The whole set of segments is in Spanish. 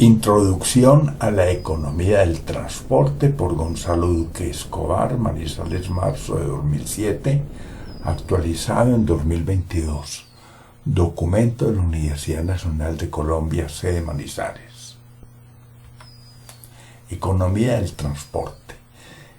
Introducción a la economía del transporte por Gonzalo Duque Escobar, Manizales, marzo de 2007, actualizado en 2022. Documento de la Universidad Nacional de Colombia, sede Manizales. Economía del transporte.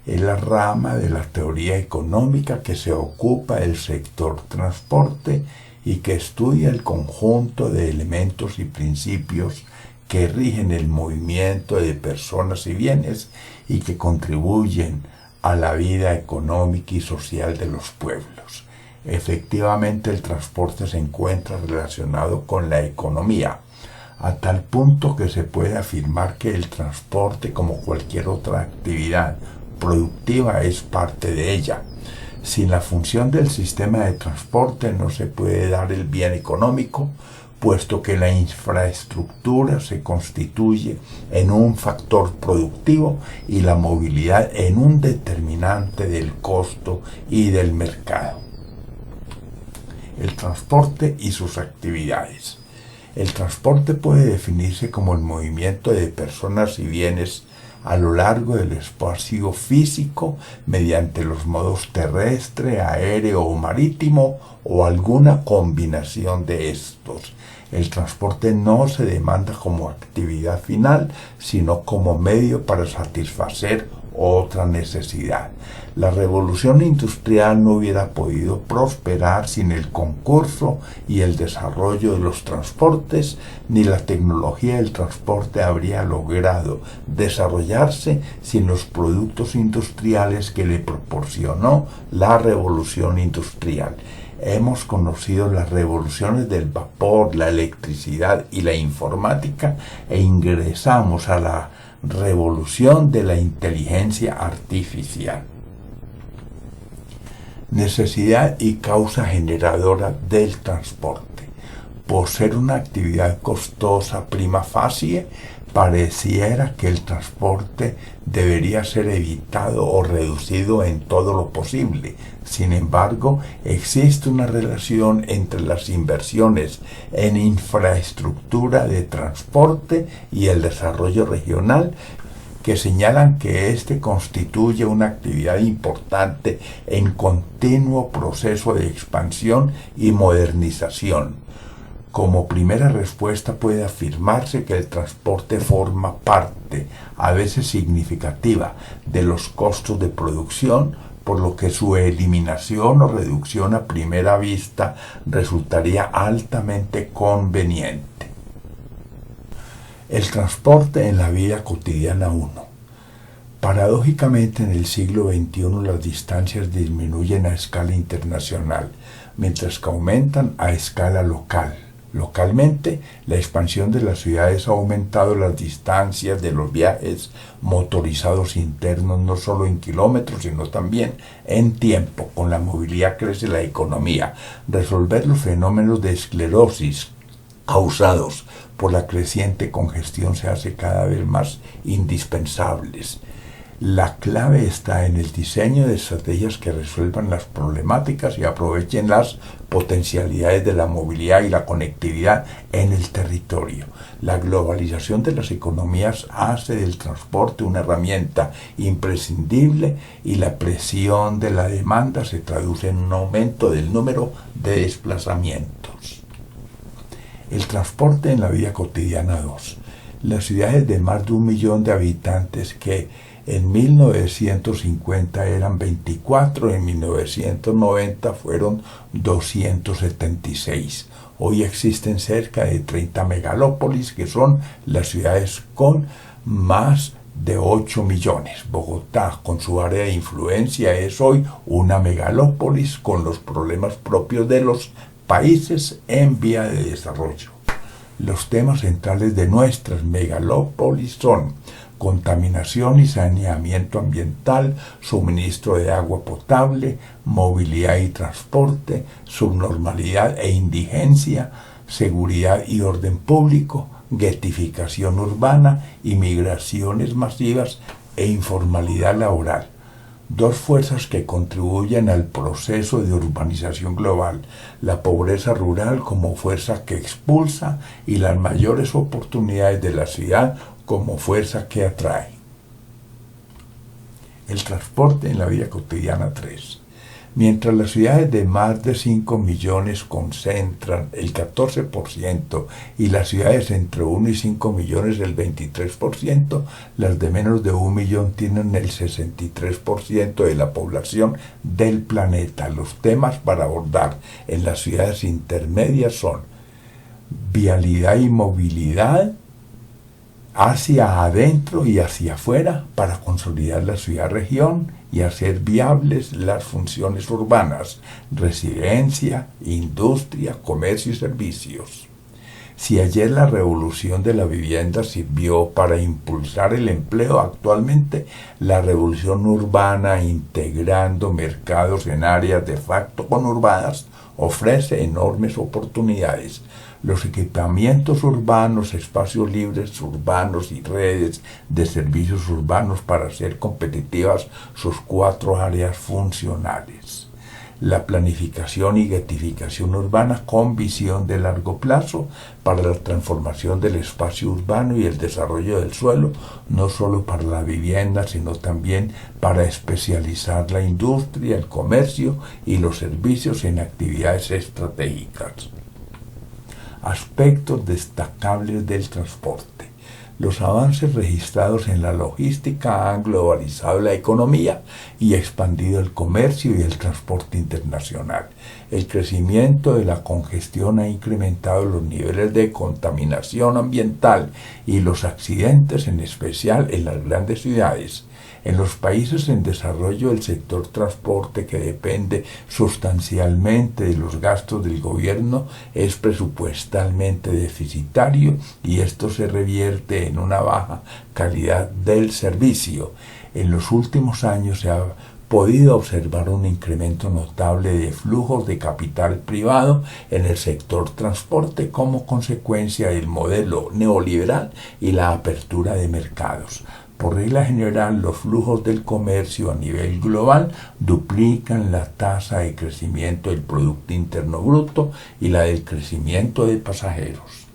Es la rama de la teoría económica que se ocupa del sector transporte y que estudia el conjunto de elementos y principios que rigen el movimiento de personas y bienes y que contribuyen a la vida económica y social de los pueblos. Efectivamente, el transporte se encuentra relacionado con la economía, a tal punto que se puede afirmar que el transporte, como cualquier otra actividad productiva, es parte de ella. Sin la función del sistema de transporte no se puede dar el bien económico, puesto que la infraestructura se constituye en un factor productivo y la movilidad en un determinante del costo y del mercado. El transporte y sus actividades. El transporte puede definirse como el movimiento de personas y bienes a lo largo del espacio físico mediante los modos terrestre, aéreo o marítimo o alguna combinación de estos. El transporte no se demanda como actividad final, sino como medio para satisfacer otra necesidad. La revolución industrial no hubiera podido prosperar sin el concurso y el desarrollo de los transportes, ni la tecnología del transporte habría logrado desarrollarse sin los productos industriales que le proporcionó la revolución industrial. Hemos conocido las revoluciones del vapor, la electricidad y la informática e ingresamos a la revolución de la inteligencia artificial. Necesidad y causa generadora del transporte. Por ser una actividad costosa prima facie, pareciera que el transporte debería ser evitado o reducido en todo lo posible. Sin embargo, existe una relación entre las inversiones en infraestructura de transporte y el desarrollo regional, que señalan que éste constituye una actividad importante en continuo proceso de expansión y modernización. Como primera respuesta puede afirmarse que el transporte forma parte, a veces significativa, de los costos de producción, por lo que su eliminación o reducción a primera vista resultaría altamente conveniente. El transporte en la vida cotidiana 1. Paradójicamente, en el siglo XXI las distancias disminuyen a escala internacional, mientras que aumentan a escala local. Localmente, la expansión de las ciudades ha aumentado las distancias de los viajes motorizados internos, no solo en kilómetros, sino también en tiempo. Con la movilidad crece la economía. Resolver los fenómenos de esclerosis causados por la creciente congestión se hace cada vez más indispensables. La clave está en el diseño de estrategias que resuelvan las problemáticas y aprovechen las potencialidades de la movilidad y la conectividad en el territorio. La globalización de las economías hace del transporte una herramienta imprescindible y la presión de la demanda se traduce en un aumento del número de desplazamientos. El transporte en la vida cotidiana 2. Las ciudades de más de 1 millón de habitantes que en 1950 eran 24, en 1990 fueron 276. Hoy existen cerca de 30 megalópolis, que son las ciudades con más de 8 millones. Bogotá, con su área de influencia, es hoy una megalópolis con los problemas propios de los países en vía de desarrollo. Los temas centrales de nuestras megalópolis son contaminación y saneamiento ambiental, suministro de agua potable, movilidad y transporte, subnormalidad e indigencia, seguridad y orden público, ghettificación urbana, inmigraciones masivas e informalidad laboral. Dos fuerzas que contribuyen al proceso de urbanización global, la pobreza rural como fuerza que expulsa y las mayores oportunidades de la ciudad como fuerza que atrae. El transporte en la vida cotidiana 3. Mientras las ciudades de más de 5 millones concentran el 14% y las ciudades entre 1 y 5 millones el 23%, las de menos de 1 millón tienen el 63% de la población del planeta. Los temas para abordar en las ciudades intermedias son vialidad y movilidad, hacia adentro y hacia afuera para consolidar la ciudad-región y hacer viables las funciones urbanas, residencia, industria, comercio y servicios. Si ayer la revolución de la vivienda sirvió para impulsar el empleo, actualmente la revolución urbana, integrando mercados en áreas de facto conurbadas, ofrece enormes oportunidades. Los equipamientos urbanos, espacios libres urbanos y redes de servicios urbanos para hacer competitivas sus 4 áreas funcionales. La planificación y getificación urbana con visión de largo plazo para la transformación del espacio urbano y el desarrollo del suelo, no solo para la vivienda, sino también para especializar la industria, el comercio y los servicios en actividades estratégicas. Aspectos destacables del transporte. Los avances registrados en la logística han globalizado la economía y expandido el comercio y el transporte internacional. El crecimiento de la congestión ha incrementado los niveles de contaminación ambiental y los accidentes, en especial en las grandes ciudades. En los países en desarrollo, el sector transporte, que depende sustancialmente de los gastos del gobierno, es presupuestalmente deficitario y esto se revierte en una baja calidad del servicio. En los últimos años se ha podido observar un incremento notable de flujos de capital privado en el sector transporte como consecuencia del modelo neoliberal y la apertura de mercados. Por regla general, los flujos del comercio a nivel global duplican la tasa de crecimiento del Producto Interno Bruto y la del crecimiento de pasajeros.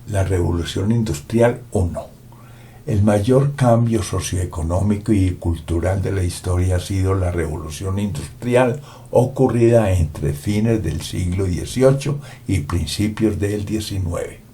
La Revolución Industrial 1. El mayor cambio socioeconómico y cultural de la historia ha sido la Revolución Industrial ocurrida entre fines del siglo XVIII y principios del XIX.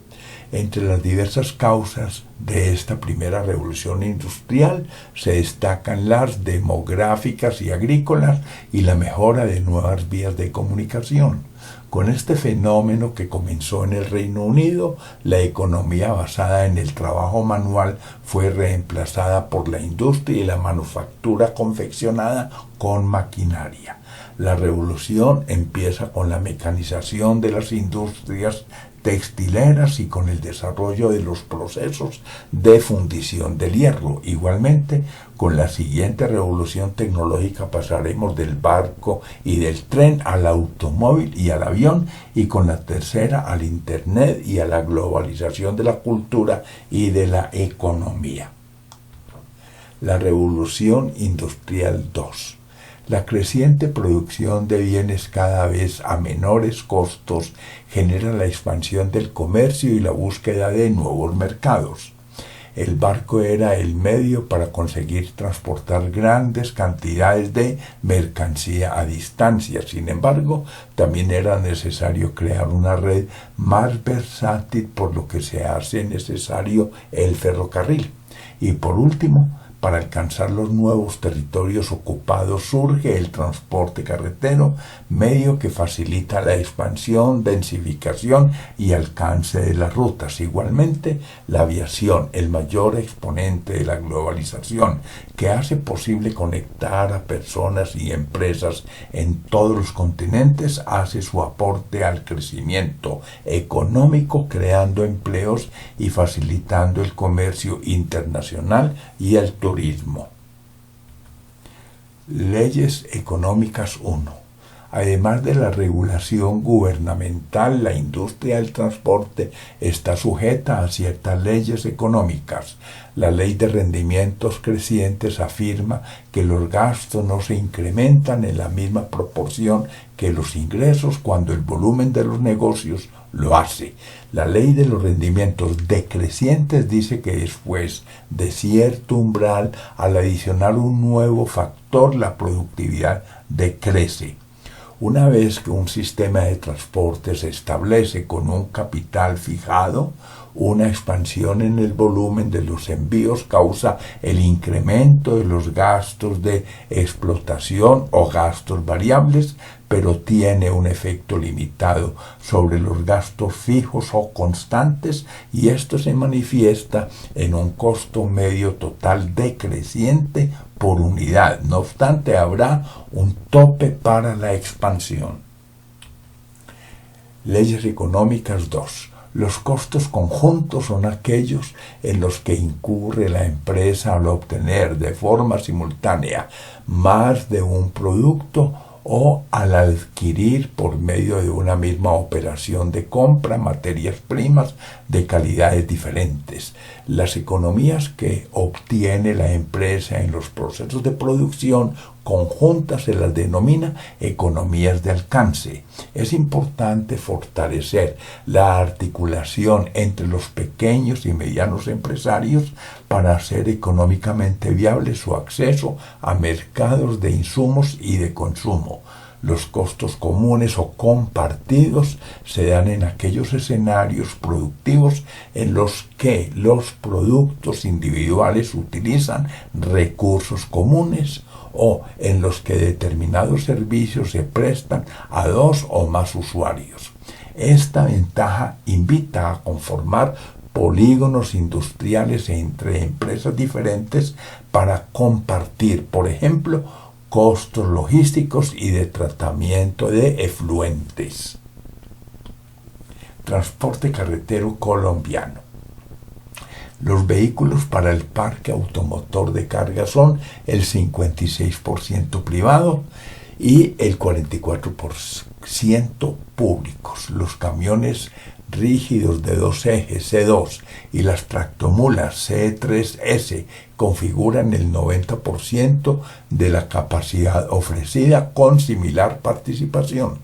Entre las diversas causas de esta primera revolución industrial se destacan las demográficas y agrícolas y la mejora de nuevas vías de comunicación. Con este fenómeno, que comenzó en el Reino Unido, la economía basada en el trabajo manual fue reemplazada por la industria y la manufactura confeccionada con maquinaria. La revolución empieza con la mecanización de las industrias textileras y con el desarrollo de los procesos de fundición del hierro. Igualmente, con la siguiente revolución tecnológica pasaremos del barco y del tren al automóvil y al avión, y con la tercera al Internet y a la globalización de la cultura y de la economía. La Revolución Industrial 2. La creciente producción de bienes cada vez a menores costos genera la expansión del comercio y la búsqueda de nuevos mercados. El barco era el medio para conseguir transportar grandes cantidades de mercancía a distancia. Sin embargo, también era necesario crear una red más versátil, por lo que se hace necesario el ferrocarril. Y por último, para alcanzar los nuevos territorios ocupados surge el transporte carretero, medio que facilita la expansión, densificación y alcance de las rutas. Igualmente, la aviación, el mayor exponente de la globalización, que hace posible conectar a personas y empresas en todos los continentes, hace su aporte al crecimiento económico, creando empleos y facilitando el comercio internacional y el turismo. Leyes económicas 1. Además de la regulación gubernamental, la industria del transporte está sujeta a ciertas leyes económicas. La ley de rendimientos crecientes afirma que los gastos no se incrementan en la misma proporción que los ingresos cuando el volumen de los negocios lo hace. La ley de los rendimientos decrecientes dice que después de cierto umbral, al adicionar un nuevo factor, la productividad decrece. Una vez que un sistema de transporte se establece con un capital fijado, una expansión en el volumen de los envíos causa el incremento de los gastos de explotación o gastos variables, pero tiene un efecto limitado sobre los gastos fijos o constantes, y esto se manifiesta en un costo medio total decreciente por unidad. No obstante, habrá un tope para la expansión. Leyes económicas 2. Los costos conjuntos son aquellos en los que incurre la empresa al obtener de forma simultánea más de un producto o al adquirir por medio de una misma operación de compra materias primas de calidades diferentes. Las economías que obtiene la empresa en los procesos de producción conjuntas se las denomina economías de alcance. Es importante fortalecer la articulación entre los pequeños y medianos empresarios para hacer económicamente viable su acceso a mercados de insumos y de consumo. Los costos comunes o compartidos se dan en aquellos escenarios productivos en los que los productos individuales utilizan recursos comunes o en los que determinados servicios se prestan a dos o más usuarios. Esta ventaja invita a conformar polígonos industriales entre empresas diferentes para compartir, por ejemplo, costos logísticos y de tratamiento de efluentes. Transporte carretero colombiano. Los vehículos para el parque automotor de carga son el 56% privado y el 44% públicos. Los camiones rígidos de 2 ejes C2 y las tractomulas C3S configuran el 90% de la capacidad ofrecida con similar participación.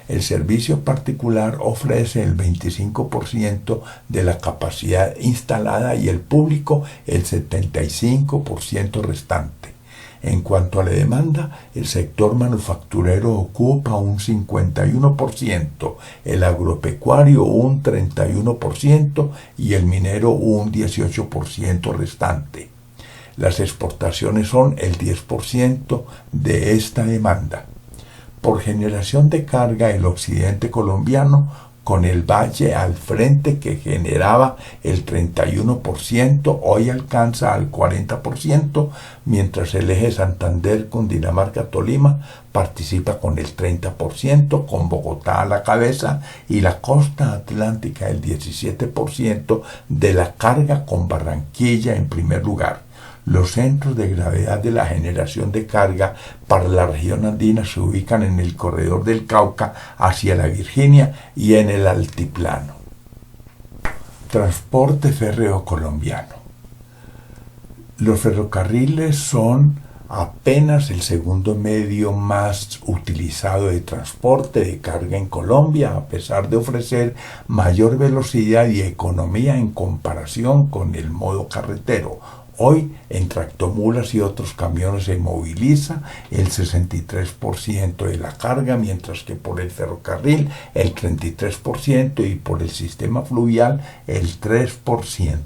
El servicio particular ofrece el 25% de la capacidad instalada y el público el 75% restante. En cuanto a la demanda, el sector manufacturero ocupa un 51%, el agropecuario un 31% y el minero un 18% restante. Las exportaciones son el 10% de esta demanda. Por generación de carga, el occidente colombiano, con el valle al frente que generaba el 31%, hoy alcanza al 40%, mientras el eje Santander-Cundinamarca-Tolima participa con el 30%, con Bogotá a la cabeza, y la costa atlántica el 17% de la carga, con Barranquilla en primer lugar. Los centros de gravedad de la generación de carga para la región andina se ubican en el corredor del Cauca hacia la Virginia y en el altiplano. Transporte férreo colombiano. Los ferrocarriles son apenas el segundo medio más utilizado de transporte de carga en Colombia, a pesar de ofrecer mayor velocidad y economía en comparación con el modo carretero. Hoy, en tractomulas y otros camiones se moviliza el 63% de la carga, mientras que por el ferrocarril el 33% y por el sistema fluvial el 3%.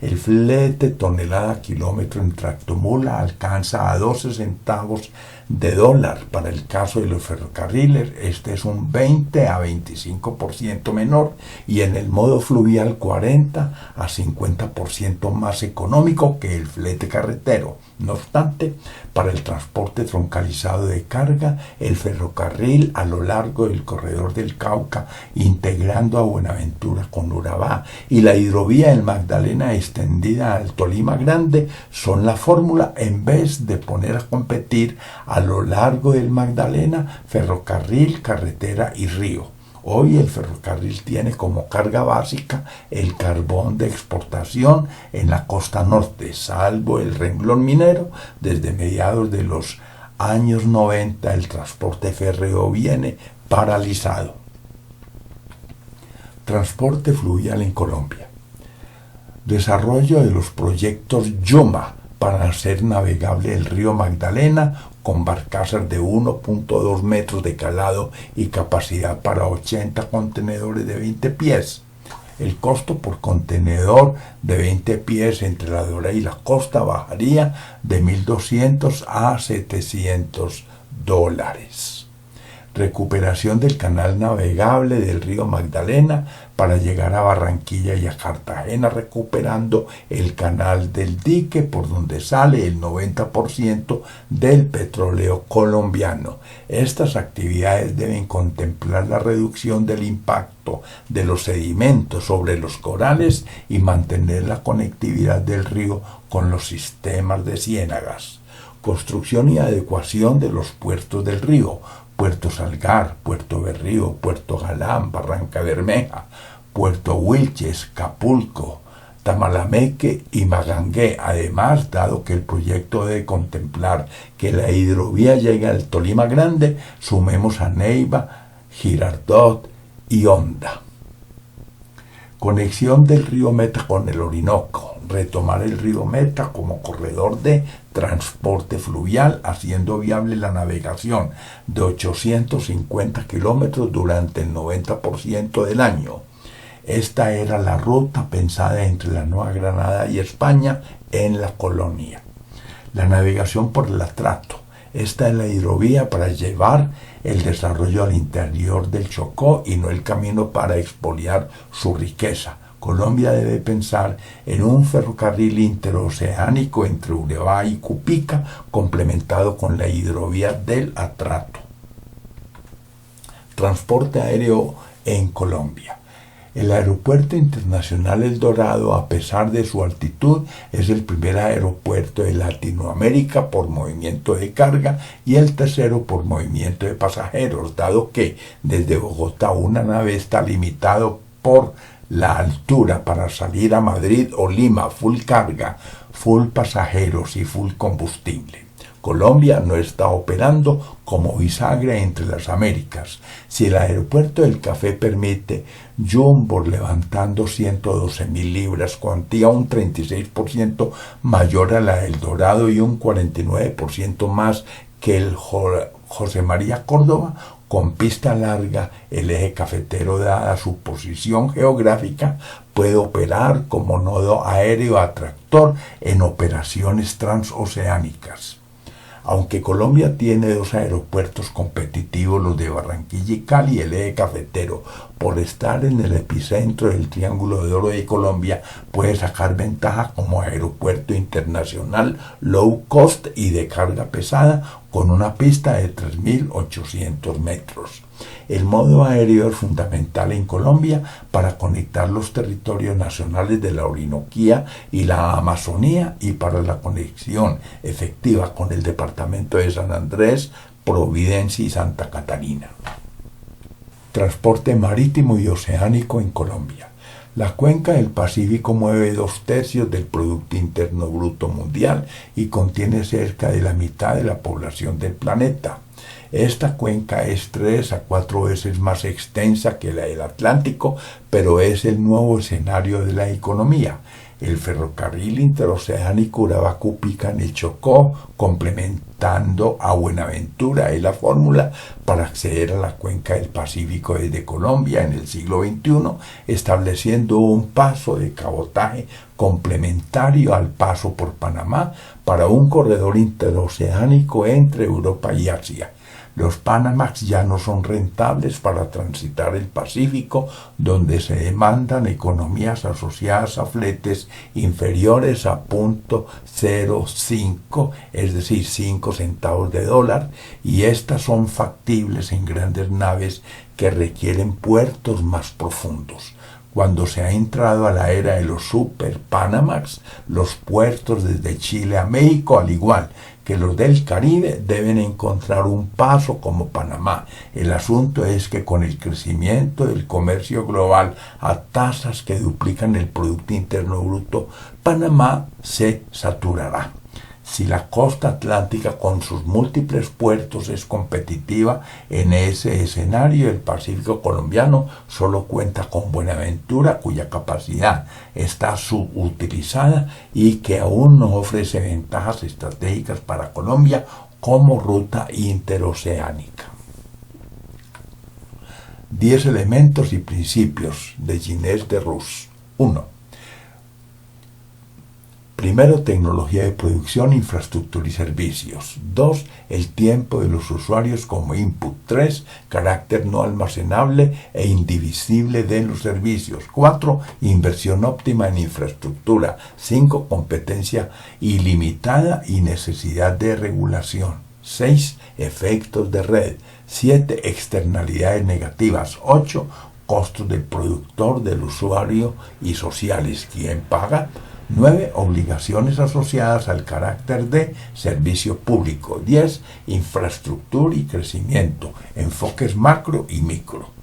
El flete tonelada kilómetro en tractomula alcanza a 12 centavos de dólar. Para el caso de los ferrocarriles, este es un 20 a 25% menor, y en el modo fluvial 40 a 50% más económico que el flete carretero. No obstante, para el transporte troncalizado de carga, el ferrocarril a lo largo del corredor del Cauca, integrando a Buenaventura con Urabá, y la hidrovía del Magdalena extendida al Tolima Grande, son la fórmula en vez de poner a competir a a lo largo del Magdalena, ferrocarril, carretera y río. Hoy el ferrocarril tiene como carga básica el carbón de exportación en la costa norte, salvo el renglón minero. Desde mediados de los años 90 el transporte férreo viene paralizado. Transporte fluvial en Colombia. Desarrollo de los proyectos Yuma para hacer navegable el río Magdalena con barcazas de 1.2 metros de calado y capacidad para 80 contenedores de 20 pies. El costo por contenedor de 20 pies entre la Dora y la costa bajaría de $1.200 a $700. Recuperación del canal navegable del río Magdalena para llegar a Barranquilla y a Cartagena, recuperando el canal del dique por donde sale el 90% del petróleo colombiano. Estas actividades deben contemplar la reducción del impacto de los sedimentos sobre los corales y mantener la conectividad del río con los sistemas de ciénagas. Construcción y adecuación de los puertos del río: Puerto Salgar, Puerto Berrío, Puerto Galán, Barranca Bermeja, Puerto Wilches, Capulco, Tamalameque y Magangué. Además, dado que el proyecto debe contemplar que la hidrovía llegue al Tolima Grande, sumemos a Neiva, Girardot y Honda. Conexión del río Meta con el Orinoco. Retomar el río Meta como corredor de transporte fluvial, haciendo viable la navegación de 850 kilómetros durante el 90% del año. Esta era la ruta pensada entre la Nueva Granada y España en la colonia. La navegación por el Atrato. Esta es la hidrovía para llevar el desarrollo al interior del Chocó y no el camino para expoliar su riqueza. Colombia debe pensar en un ferrocarril interoceánico entre Urabá y Cupica, complementado con la hidrovía del Atrato. Transporte aéreo en Colombia. El Aeropuerto Internacional El Dorado, a pesar de su altitud, es el primer aeropuerto de Latinoamérica por movimiento de carga y el tercero por movimiento de pasajeros, dado que desde Bogotá una nave está limitado por la altura para salir a Madrid o Lima full carga, full pasajeros y full combustible. Colombia no está operando como bisagra entre las Américas. Si el aeropuerto del Café permite Jumbo levantando 112.000 libras, cuantía un 36% mayor a la del Dorado y un 49% más que el José María Córdoba, con pista larga, el eje cafetero, dada su posición geográfica, puede operar como nodo aéreo atractor en operaciones transoceánicas. Aunque Colombia tiene dos aeropuertos competitivos, los de Barranquilla y Cali, el eje cafetero, por estar en el epicentro del Triángulo de Oro de Colombia, puede sacar ventaja como aeropuerto internacional low cost y de carga pesada con una pista de 3.800 metros. El modo aéreo es fundamental en Colombia para conectar los territorios nacionales de la Orinoquía y la Amazonía y para la conexión efectiva con el departamento de San Andrés, Providencia y Santa Catarina. Transporte marítimo y oceánico en Colombia. La cuenca del Pacífico mueve 2/3 del Producto Interno Bruto mundial y contiene cerca de la mitad de la población del planeta. Esta cuenca es 3 a 4 veces más extensa que la del Atlántico, pero es el nuevo escenario de la economía. El ferrocarril interoceánico Urabá-Cupica en el Chocó, complementando a Buenaventura, es la fórmula para acceder a la cuenca del Pacífico desde Colombia en el siglo XXI, estableciendo un paso de cabotaje complementario al paso por Panamá para un corredor interoceánico entre Europa y Asia. Los Panamax ya no son rentables para transitar el Pacífico, donde se demandan economías asociadas a fletes inferiores a 0.05, es decir, 5 centavos de dólar, y estas son factibles en grandes naves que requieren puertos más profundos. Cuando se ha entrado a la era de los Super Panamax, los puertos desde Chile a México, al igual que los del Caribe deben encontrar un paso como Panamá. El asunto es que con el crecimiento del comercio global a tasas que duplican el Producto Interno Bruto, Panamá se saturará. Si la costa atlántica con sus múltiples puertos es competitiva en ese escenario, el Pacífico colombiano solo cuenta con Buenaventura, cuya capacidad está subutilizada y que aún no ofrece ventajas estratégicas para Colombia como ruta interoceánica. 10 elementos y principios de Ginés de Rus. 1. Primero, tecnología de producción, infraestructura y servicios. 2. El tiempo de los usuarios como input. 3. Carácter no almacenable e indivisible de los servicios. 4. Inversión óptima en infraestructura. 5. Competencia ilimitada y necesidad de regulación. 6. Efectos de red. 7. Externalidades negativas. 8. Costos del productor, del usuario y sociales. ¿Quién paga? 9. Obligaciones asociadas al carácter de servicio público. 10. Infraestructura y crecimiento. Enfoques macro y micro.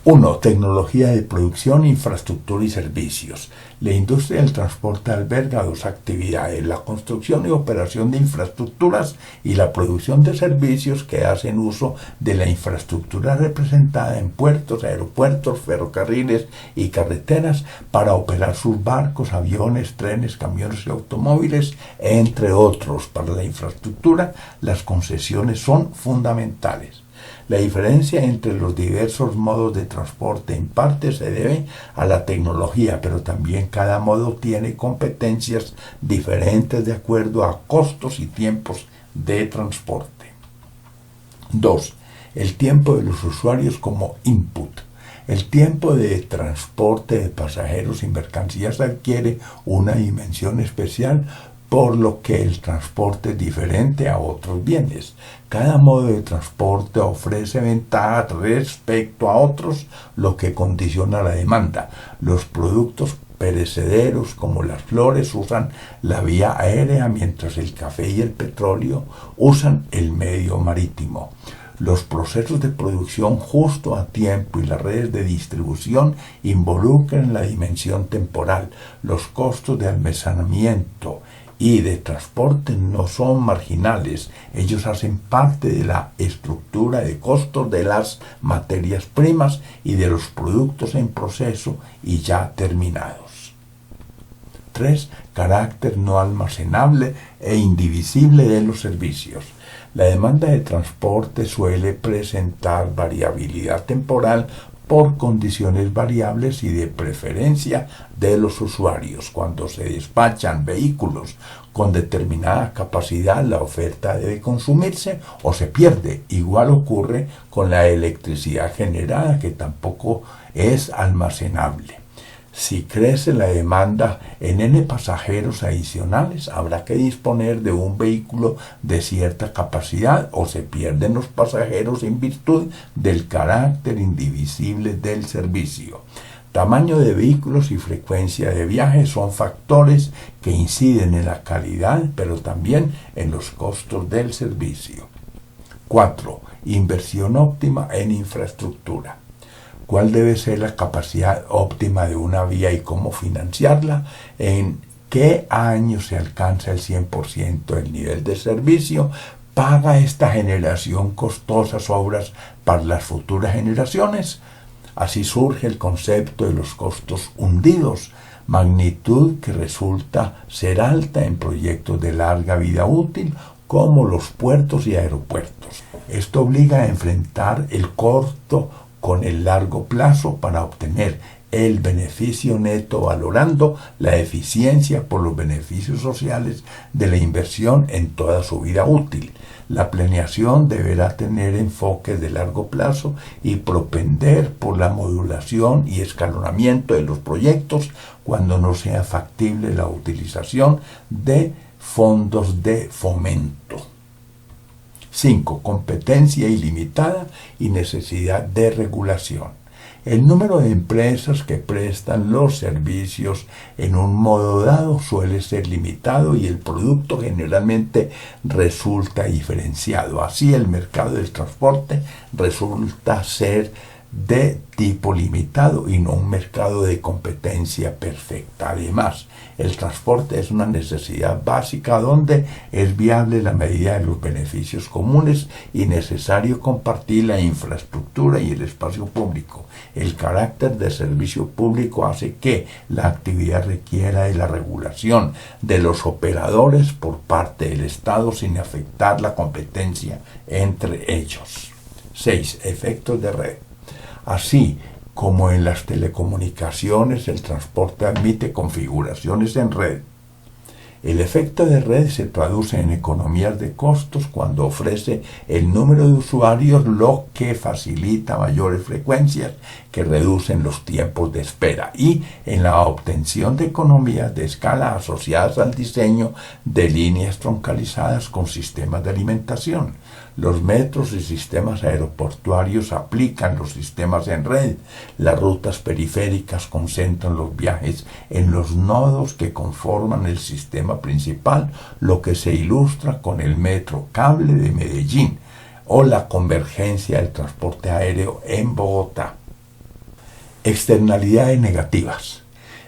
1. Tecnología de producción, infraestructura y servicios. La industria del transporte alberga dos actividades: la construcción y operación de infraestructuras y la producción de servicios que hacen uso de la infraestructura representada en puertos, aeropuertos, ferrocarriles y carreteras para operar sus barcos, aviones, trenes, camiones y automóviles, entre otros. Para la infraestructura, las concesiones son fundamentales. La diferencia entre los diversos modos de transporte en parte se debe a la tecnología, pero también cada modo tiene competencias diferentes de acuerdo a costos y tiempos de transporte. 2. El tiempo de los usuarios como input. El tiempo de transporte de pasajeros y mercancías adquiere una dimensión especial, por lo que el transporte es diferente a otros bienes. Cada modo de transporte ofrece ventajas respecto a otros, lo que condiciona la demanda. Los productos perecederos como las flores usan la vía aérea, mientras el café y el petróleo usan el medio marítimo. Los procesos de producción justo a tiempo y las redes de distribución involucran la dimensión temporal. Los costos de almacenamiento y de transporte no son marginales. Ellos hacen parte de la estructura de costos de las materias primas y de los productos en proceso y ya terminados. 3. Carácter no almacenable e indivisible de los servicios. La demanda de transporte suele presentar variabilidad temporal por condiciones variables y de preferencia de los usuarios. Cuando se despachan vehículos con determinada capacidad, la oferta debe consumirse o se pierde. Igual ocurre con la electricidad generada, que tampoco es almacenable. Si crece la demanda en N pasajeros adicionales, habrá que disponer de un vehículo de cierta capacidad o se pierden los pasajeros en virtud del carácter indivisible del servicio. Tamaño de vehículos y frecuencia de viaje son factores que inciden en la calidad, pero también en los costos del servicio. 4. Inversión óptima en infraestructura. ¿Cuál debe ser la capacidad óptima de una vía y cómo financiarla? ¿En qué año se alcanza el 100% del nivel de servicio? ¿Paga esta generación costosas obras para las futuras generaciones? Así surge el concepto de los costos hundidos, magnitud que resulta ser alta en proyectos de larga vida útil como los puertos y aeropuertos. Esto obliga a enfrentar el corto con el largo plazo para obtener el beneficio neto, valorando la eficiencia por los beneficios sociales de la inversión en toda su vida útil. La planeación deberá tener enfoques de largo plazo y propender por la modulación y escalonamiento de los proyectos cuando no sea factible la utilización de fondos de fomento. 5. Competencia ilimitada y necesidad de regulación. El número de empresas que prestan los servicios en un modo dado suele ser limitado y el producto generalmente resulta diferenciado. Así, el mercado del transporte resulta ser de tipo limitado y no un mercado de competencia perfecta. Además, el transporte es una necesidad básica donde es viable la medida de los beneficios comunes y necesario compartir la infraestructura y el espacio público. El carácter de servicio público hace que la actividad requiera de la regulación de los operadores por parte del Estado sin afectar la competencia entre ellos. 6. Efectos de red. Así como en las telecomunicaciones, el transporte admite configuraciones en red. El efecto de red se traduce en economías de costos cuando ofrece el número de usuarios, lo que facilita mayores frecuencias que reducen los tiempos de espera, y en la obtención de economías de escala asociadas al diseño de líneas troncalizadas con sistemas de alimentación. Los metros y sistemas aeroportuarios aplican los sistemas en red. Las rutas periféricas concentran los viajes en los nodos que conforman el sistema principal, lo que se ilustra con el metro cable de Medellín o la convergencia del transporte aéreo en Bogotá. Externalidades negativas.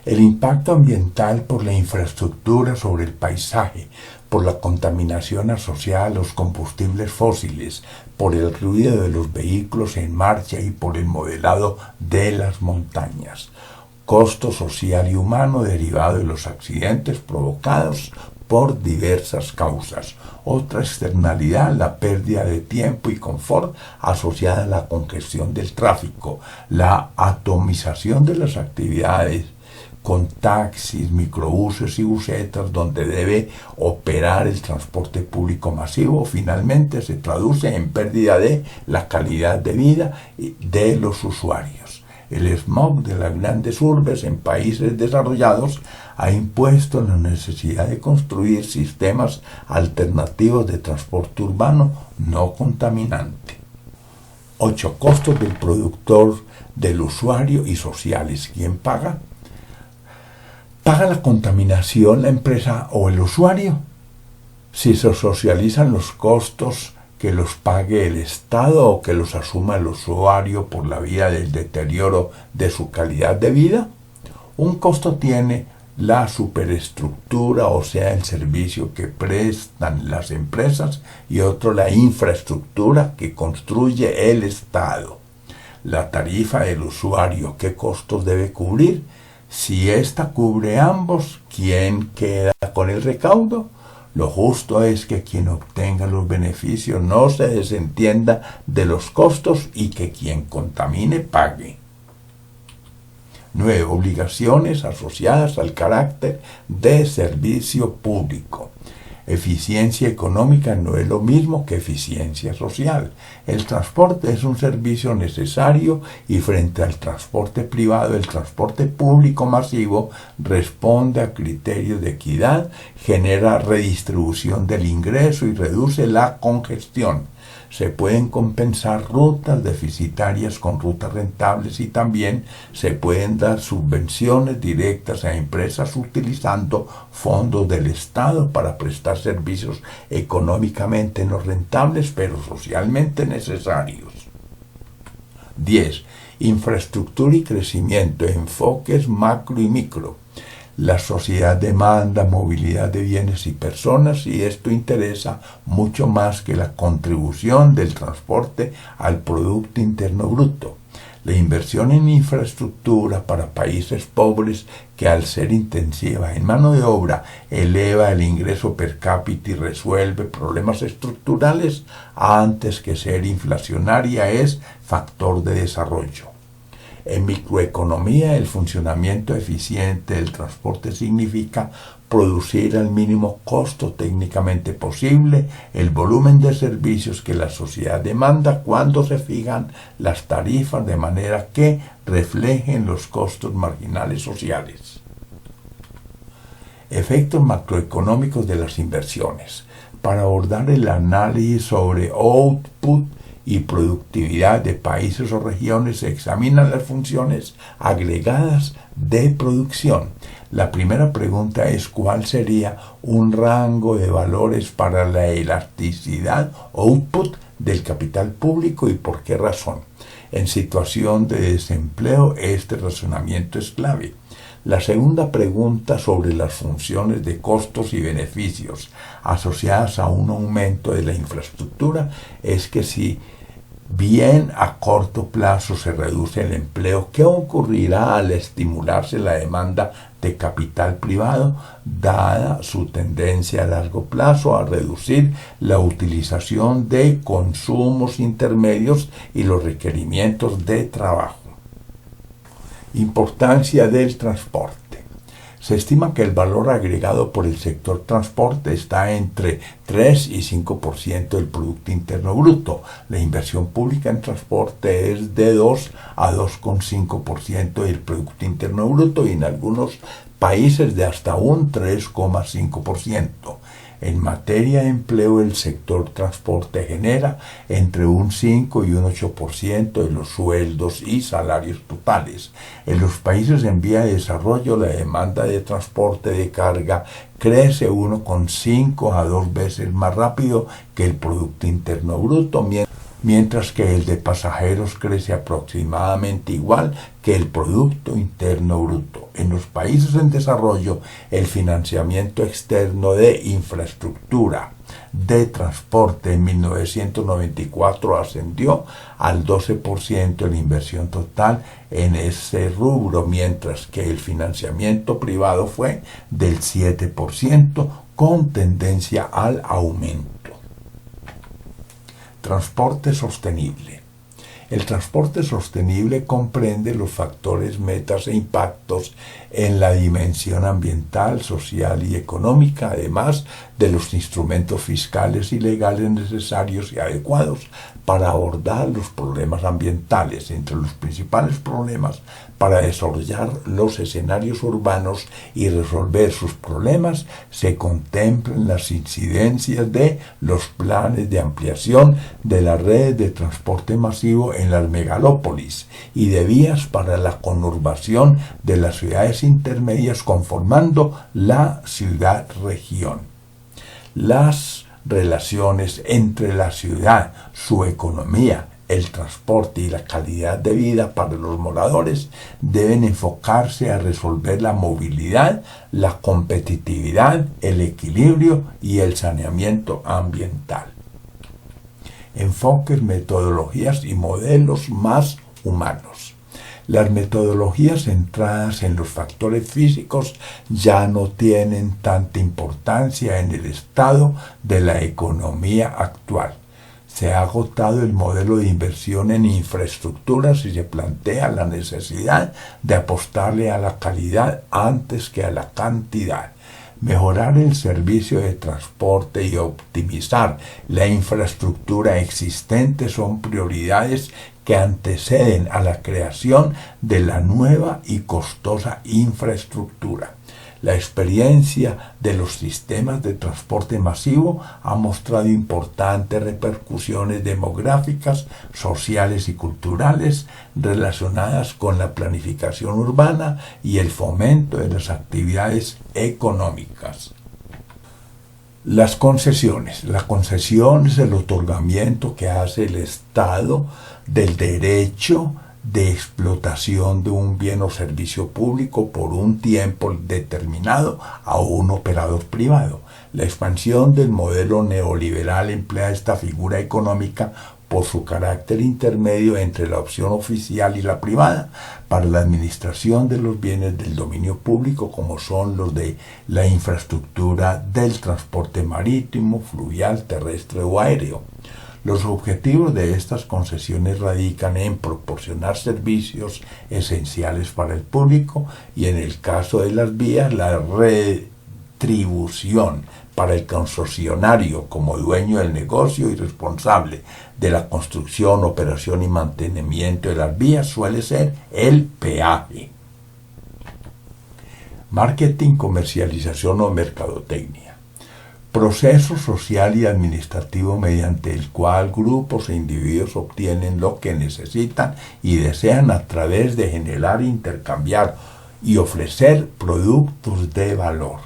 El impacto ambiental por la infraestructura sobre el paisaje, por la contaminación asociada a los combustibles fósiles, por el ruido de los vehículos en marcha y por el modelado de las montañas. Costo social y humano derivado de los accidentes provocados por diversas causas. Otra externalidad, la pérdida de tiempo y confort asociada a la congestión del tráfico, la atomización de las actividades con taxis, microbuses y busetas donde debe operar el transporte público masivo, finalmente se traduce en pérdida de la calidad de vida de los usuarios. El smog de las grandes urbes en países desarrollados ha impuesto la necesidad de construir sistemas alternativos de transporte urbano no contaminante. 8. Costos del productor, del usuario y sociales. ¿Quién paga? ¿Paga la contaminación la empresa o el usuario? Si se socializan los costos, que los pague el Estado o que los asuma el usuario por la vía del deterioro de su calidad de vida. Un costo tiene la superestructura, o sea, el servicio que prestan las empresas, y otro la infraestructura que construye el Estado. La tarifa del usuario, ¿qué costos debe cubrir? Si ésta cubre ambos, ¿quién queda con el recaudo? Lo justo es que quien obtenga los beneficios no se desentienda de los costos y que quien contamine pague. 9. Obligaciones asociadas al carácter de servicio público. Eficiencia económica no es lo mismo que eficiencia social. El transporte es un servicio necesario y frente al transporte privado, el transporte público masivo responde a criterios de equidad, genera redistribución del ingreso y reduce la congestión. Se pueden compensar rutas deficitarias con rutas rentables y también se pueden dar subvenciones directas a empresas utilizando fondos del Estado para prestar servicios económicamente no rentables pero socialmente necesarios. 10. Infraestructura y crecimiento, enfoques macro y micro. La sociedad demanda movilidad de bienes y personas y esto interesa mucho más que la contribución del transporte al Producto Interno Bruto. La inversión en infraestructura para países pobres que al ser intensiva en mano de obra eleva el ingreso per cápita y resuelve problemas estructurales antes que ser inflacionaria es factor de desarrollo. En microeconomía, el funcionamiento eficiente del transporte significa producir al mínimo costo técnicamente posible el volumen de servicios que la sociedad demanda cuando se fijan las tarifas de manera que reflejen los costos marginales sociales. Efectos macroeconómicos de las inversiones. Para abordar el análisis sobre output y productividad de países o regiones, se examinan las funciones agregadas de producción. La primera pregunta es: ¿cuál sería un rango de valores para la elasticidad o output del capital público y por qué razón? En situación de desempleo, este razonamiento es clave. La segunda pregunta, sobre las funciones de costos y beneficios asociadas a un aumento de la infraestructura, es que si bien a corto plazo se reduce el empleo, ¿qué ocurrirá al estimularse la demanda de capital privado, dada su tendencia a largo plazo a reducir la utilización de consumos intermedios y los requerimientos de trabajo? Importancia del transporte. Se estima que el valor agregado por el sector transporte está entre 3 y 5% del Producto Interno Bruto. La inversión pública en transporte es de 2 a 2,5% del Producto Interno Bruto y en algunos países de hasta un 3,5%. En materia de empleo, el sector transporte genera entre un 5 y un 8% de los sueldos y salarios totales. En los países en vía de desarrollo, la demanda de transporte de carga crece 1,5 a 2 veces más rápido que el Producto Interno Bruto, mientras que el de pasajeros crece aproximadamente igual que el Producto Interno Bruto. En los países en desarrollo, el financiamiento externo de infraestructura de transporte en 1994 ascendió al 12% de la inversión total en ese rubro, mientras que el financiamiento privado fue del 7%, con tendencia al aumento. Transporte sostenible. El transporte sostenible comprende los factores, metas e impactos en la dimensión ambiental, social y económica, además de los instrumentos fiscales y legales necesarios y adecuados para abordar los problemas ambientales. Entre los principales problemas para desarrollar los escenarios urbanos y resolver sus problemas se contemplan las incidencias de los planes de ampliación de las redes de transporte masivo en las megalópolis y de vías para la conurbación de las ciudades intermedias conformando la ciudad-región. Las relaciones entre la ciudad, su economía, el transporte y la calidad de vida para los moradores deben enfocarse a resolver la movilidad, la competitividad, el equilibrio y el saneamiento ambiental. Enfoques, metodologías y modelos más humanos. Las metodologías centradas en los factores físicos ya no tienen tanta importancia en el estado de la economía actual. Se ha agotado el modelo de inversión en infraestructuras y se plantea la necesidad de apostarle a la calidad antes que a la cantidad. Mejorar el servicio de transporte y optimizar la infraestructura existente son prioridades que anteceden a la creación de la nueva y costosa infraestructura. La experiencia de los sistemas de transporte masivo ha mostrado importantes repercusiones demográficas, sociales y culturales relacionadas con la planificación urbana y el fomento de las actividades económicas. Las concesiones. La concesión es el otorgamiento que hace el Estado del derecho de explotación de un bien o servicio público por un tiempo determinado a un operador privado. La expansión del modelo neoliberal emplea esta figura económica por su carácter intermedio entre la opción oficial y la privada para la administración de los bienes del dominio público, como son los de la infraestructura del transporte marítimo, fluvial, terrestre o aéreo. Los objetivos de estas concesiones radican en proporcionar servicios esenciales para el público y, en el caso de las vías, la retribución para el concesionario como dueño del negocio y responsable de la construcción, operación y mantenimiento de las vías suele ser el peaje. Marketing, comercialización o mercadotecnia. proceso social y administrativo mediante el cual grupos e individuos obtienen lo que necesitan y desean a través de generar, intercambiar y ofrecer productos de valor.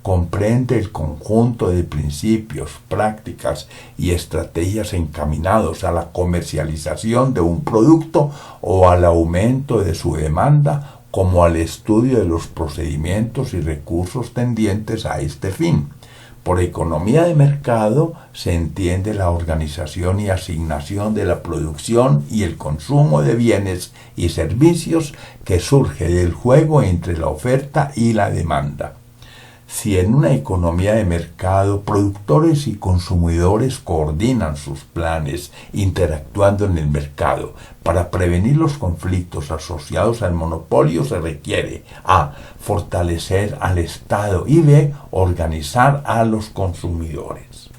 Comprende el conjunto de principios, prácticas y estrategias encaminados a la comercialización de un producto o al aumento de su demanda, como al estudio de los procedimientos y recursos tendientes a este fin. Por economía de mercado se entiende la organización y asignación de la producción y el consumo de bienes y servicios que surge del juego entre la oferta y la demanda. Si en una economía de mercado productores y consumidores coordinan sus planes interactuando en el mercado para prevenir los conflictos asociados al monopolio, se requiere a. Fortalecer al Estado y b. Organizar a los consumidores.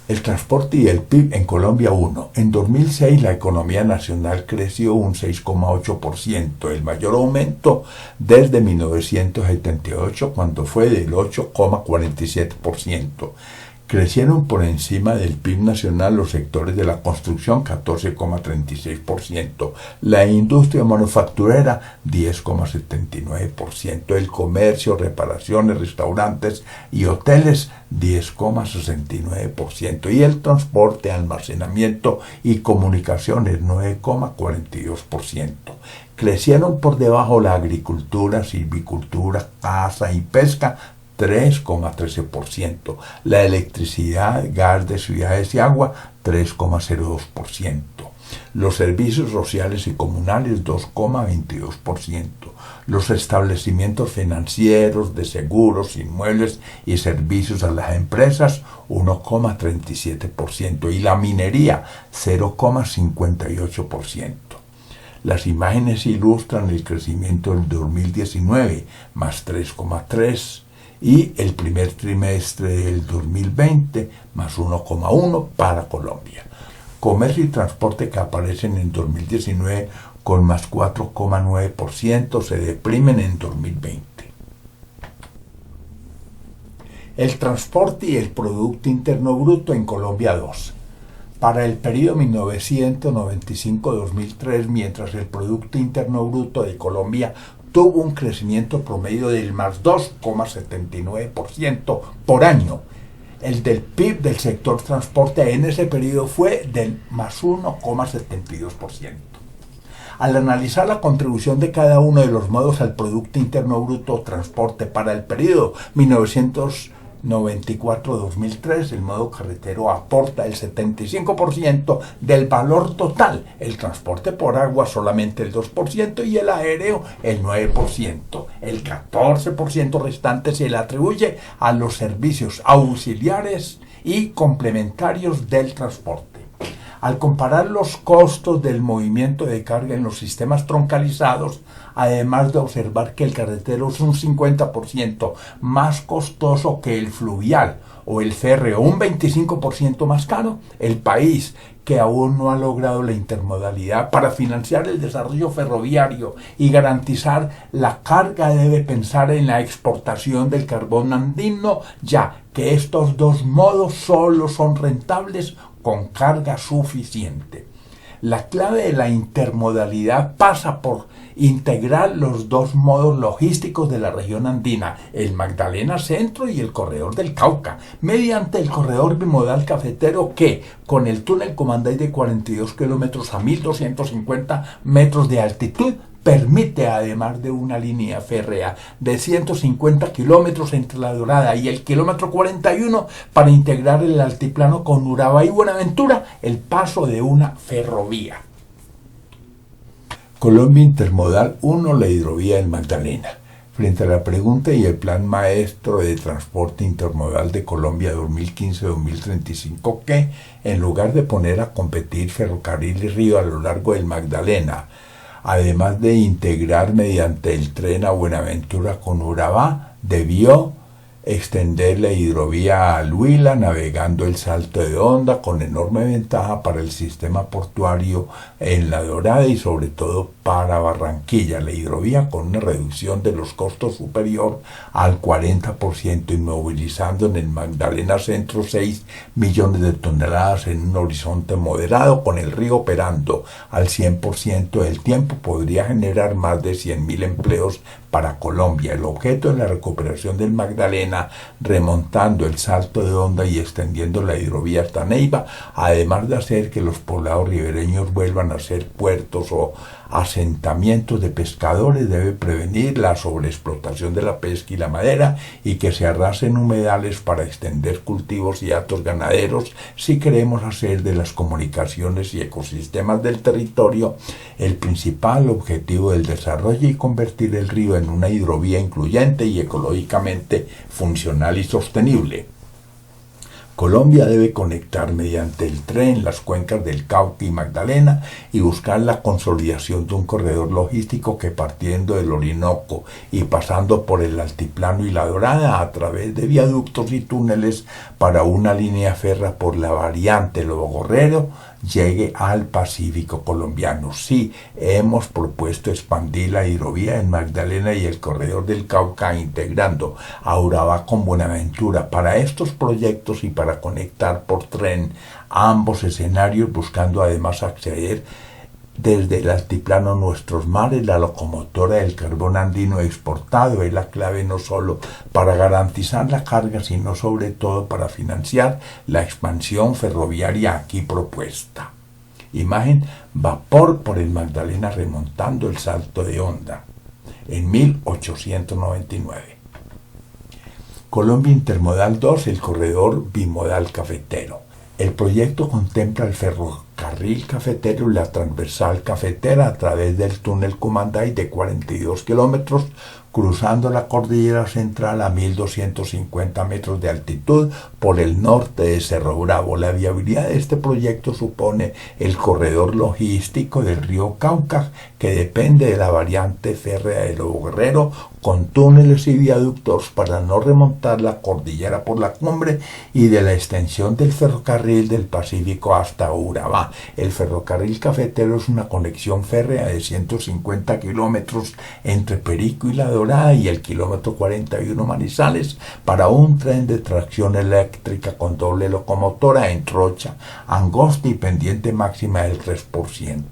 El transporte y el PIB en Colombia. 1. En 2006 la economía nacional creció un 6,8%, el mayor aumento desde 1978, cuando fue del 8,47%. Crecieron por encima del PIB nacional los sectores de la construcción, 14,36%, la industria manufacturera, 10,79%, el comercio, reparaciones, restaurantes y hoteles, 10,69%, y el transporte, almacenamiento y comunicaciones, 9,42%. Crecieron por debajo la agricultura, silvicultura, caza y pesca, 3,13%, la electricidad, gas de ciudades y agua, 3,02%, los servicios sociales y comunales, 2,22%, los establecimientos financieros, de seguros, inmuebles y servicios a las empresas, 1,37%, y la minería, 0,58%. Las imágenes ilustran el crecimiento del 2019, más 3,3%, y el primer trimestre del 2020, más 1,1% para Colombia. Comercio y transporte, que aparecen en 2019 con más 4,9%, se deprimen en 2020. El transporte y el Producto Interno Bruto en Colombia. 2. Para el periodo 1995-2003, mientras el Producto Interno Bruto de Colombia tuvo un crecimiento promedio del más 2,79% por año, el del PIB del sector transporte en ese periodo fue del más 1,72%. Al analizar la contribución de cada uno de los modos al Producto Interno Bruto transporte para el periodo 1994-2003, el modo carretero aporta el 75% del valor total, el transporte por agua solamente el 2% y el aéreo el 9%. El 14% restante se le atribuye a los servicios auxiliares y complementarios del transporte. Al comparar los costos del movimiento de carga en los sistemas troncalizados, además de observar que el carretero es un 50% más costoso que el fluvial o el férreo, un 25% más caro, el país, que aún no ha logrado la intermodalidad para financiar el desarrollo ferroviario y garantizar la carga, debe pensar en la exportación del carbón andino, ya que estos dos modos solo son rentables con carga suficiente. La clave de la intermodalidad pasa por integrar los dos modos logísticos de la región andina, el Magdalena Centro y el Corredor del Cauca, mediante el corredor bimodal cafetero que, con el túnel Comandey de 42 kilómetros a 1.250 metros de altitud, permite, además de una línea férrea de 150 kilómetros entre La Dorada y el kilómetro 41, para integrar el altiplano con Urabá y Buenaventura, el paso de una ferrovía. Colombia Intermodal 1, la hidrovía del Magdalena. Frente a la pregunta y el plan maestro de transporte intermodal de Colombia 2015-2035, que, en lugar de poner a competir ferrocarril y río a lo largo del Magdalena, además de integrar mediante el tren a Buenaventura con Urabá, debió extender la hidrovía al Huila, navegando el Salto de Honda, con enorme ventaja para el sistema portuario en La Dorada y sobre todo para Barranquilla, la hidrovía con una reducción de los costos superior al 40%, inmovilizando en el Magdalena Centro 6 millones de toneladas en un horizonte moderado. Con el río operando al 100% del tiempo, podría generar más de 100.000 empleos para Colombia. El objeto de la recuperación del Magdalena, remontando el Salto de Honda y extendiendo la hidrovía hasta Neiva, además de hacer que los poblados ribereños vuelvan a ser puertos o asentamientos de pescadores, debe prevenir la sobreexplotación de la pesca y la madera, y que se arrasen humedales para extender cultivos y hatos ganaderos, si queremos hacer de las comunicaciones y ecosistemas del territorio el principal objetivo del desarrollo, y convertir el río en una hidrovía incluyente y ecológicamente funcional y sostenible. Colombia debe conectar mediante el tren las cuencas del Cauca y Magdalena y buscar la consolidación de un corredor logístico que, partiendo del Orinoco y pasando por el Altiplano y La Dorada, a través de viaductos y túneles para una línea férrea por la variante Lobo Guerrero, llegue al Pacífico colombiano. Sí, hemos propuesto expandir la hidrovía en Magdalena y el corredor del Cauca, integrando a Urabá con Buenaventura. Para estos proyectos y para conectar por tren ambos escenarios, buscando además acceder desde el altiplano a nuestros mares, la locomotora del carbón andino exportado es la clave, no solo para garantizar la carga, sino sobre todo para financiar la expansión ferroviaria aquí propuesta. Imagen: vapor por el Magdalena remontando el Salto de Honda en 1899. Colombia Intermodal 2, el corredor bimodal cafetero. El proyecto contempla el ferrocarril cafetero y la transversal cafetera a través del túnel Cumanday de 42 kilómetros, cruzando la cordillera central a 1.250 metros de altitud por el norte de Cerro Bravo. La viabilidad de este proyecto supone el corredor logístico del río Cauca, que depende de la variante férrea de Lobo Guerrero, con túneles y viaductos para no remontar la cordillera por la cumbre, y de la extensión del ferrocarril del Pacífico hasta Urabá. El ferrocarril cafetero es una conexión férrea de 150 kilómetros entre Perico y La Dorada y el kilómetro 41 Manizales, para un tren de tracción eléctrica con doble locomotora en trocha angosta y pendiente máxima del 3%.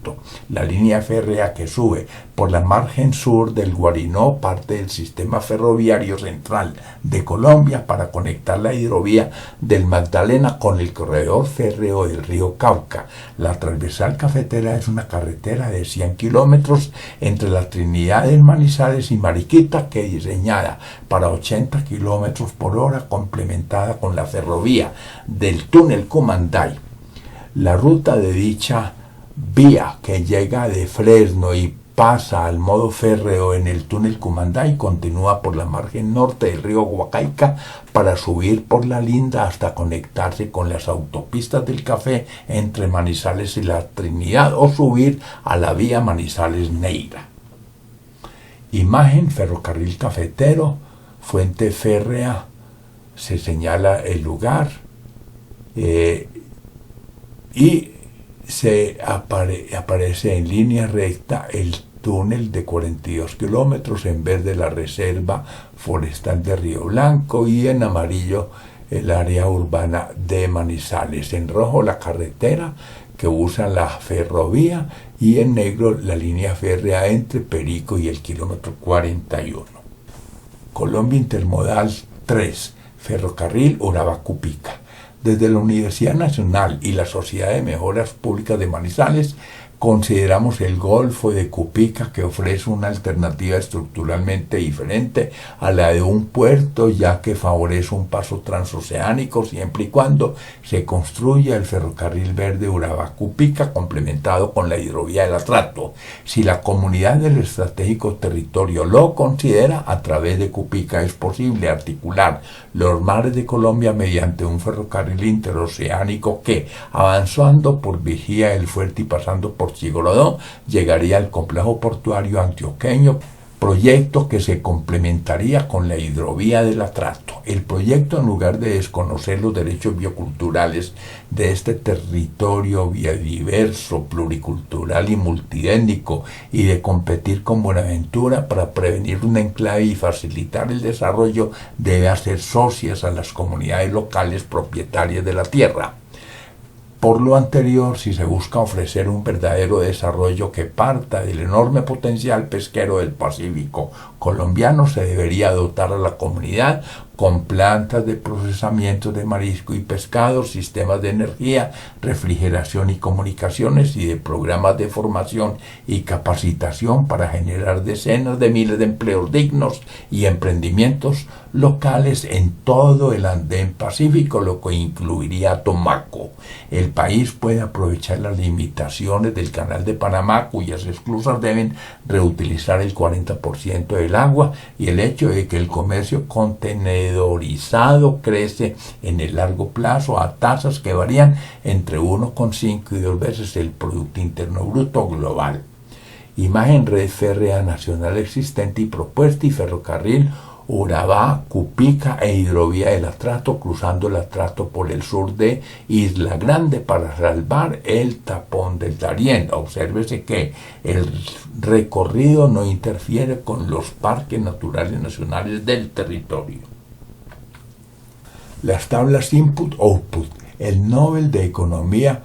La línea férrea que sube por la margen sur del Guarinó parte del sistema ferroviario central de Colombia para conectar la hidrovía del Magdalena con el corredor férreo del río Cauca. La transversal cafetera es una carretera de 100 kilómetros entre la Trinidad del Manizales y Mariquita, que diseñada para 80 kilómetros por hora, complementada con la ferrovía del túnel Cumanday. La ruta de dicha vía, que llega de Fresno y pasa al modo férreo en el túnel Cumanday, continúa por la margen norte del río Huacaica para subir por la Linda hasta conectarse con las autopistas del café entre Manizales y la Trinidad, o subir a la vía Manizales-Neira. Imagen: ferrocarril cafetero, fuente férrea, se señala el lugar, y se aparece en línea recta el túnel de 42 kilómetros, en verde la reserva forestal de Río Blanco, y en amarillo el área urbana de Manizales, en rojo la carretera que usa la ferrovía, y en negro la línea férrea entre Perico y el kilómetro 41. Colombia Intermodal 3, ferrocarril Urabá-Cupica. Desde la Universidad Nacional y la Sociedad de Mejoras Públicas de Manizales, consideramos el Golfo de Cupica, que ofrece una alternativa estructuralmente diferente a la de un puerto, ya que favorece un paso transoceánico siempre y cuando se construya el ferrocarril verde Urabá-Cupica, complementado con la hidrovía del Atrato. Si la comunidad del estratégico territorio lo considera, a través de Cupica es posible articular los mares de Colombia mediante un ferrocarril interoceánico que, avanzando por Vigía, El Fuerte y pasando por Chigorodó, llegaría al complejo portuario antioqueño, proyecto que se complementaría con la hidrovía del Atrato. El proyecto, en lugar de desconocer los derechos bioculturales de este territorio biodiverso, pluricultural y multiétnico, y de competir con Buenaventura para prevenir un enclave y facilitar el desarrollo, debe hacer socias a las comunidades locales propietarias de la tierra. Por lo anterior, si se busca ofrecer un verdadero desarrollo que parta del enorme potencial pesquero del Pacífico colombiano, se debería dotar a la comunidad con plantas de procesamiento de marisco y pescado, sistemas de energía, refrigeración y comunicaciones, y de programas de formación y capacitación para generar decenas de miles de empleos dignos y emprendimientos locales en todo el Andén Pacífico, lo que incluiría a Tumaco. El país puede aprovechar las limitaciones del Canal de Panamá, cuyas esclusas deben reutilizar el 40% del agua, y el hecho de que el comercio contenedorizado crece en el largo plazo a tasas que varían entre 1,5 y 2 veces el Producto Interno Bruto global. Imagen red férrea nacional existente y propuesta, y ferrocarril Urabá, Cupica e hidrovía del Atrato, cruzando el Atrato por el sur de Isla Grande para salvar el tapón del Darién. Obsérvese que el recorrido no interfiere con los parques naturales nacionales del territorio. Las tablas Input-Output. El Nobel de Economía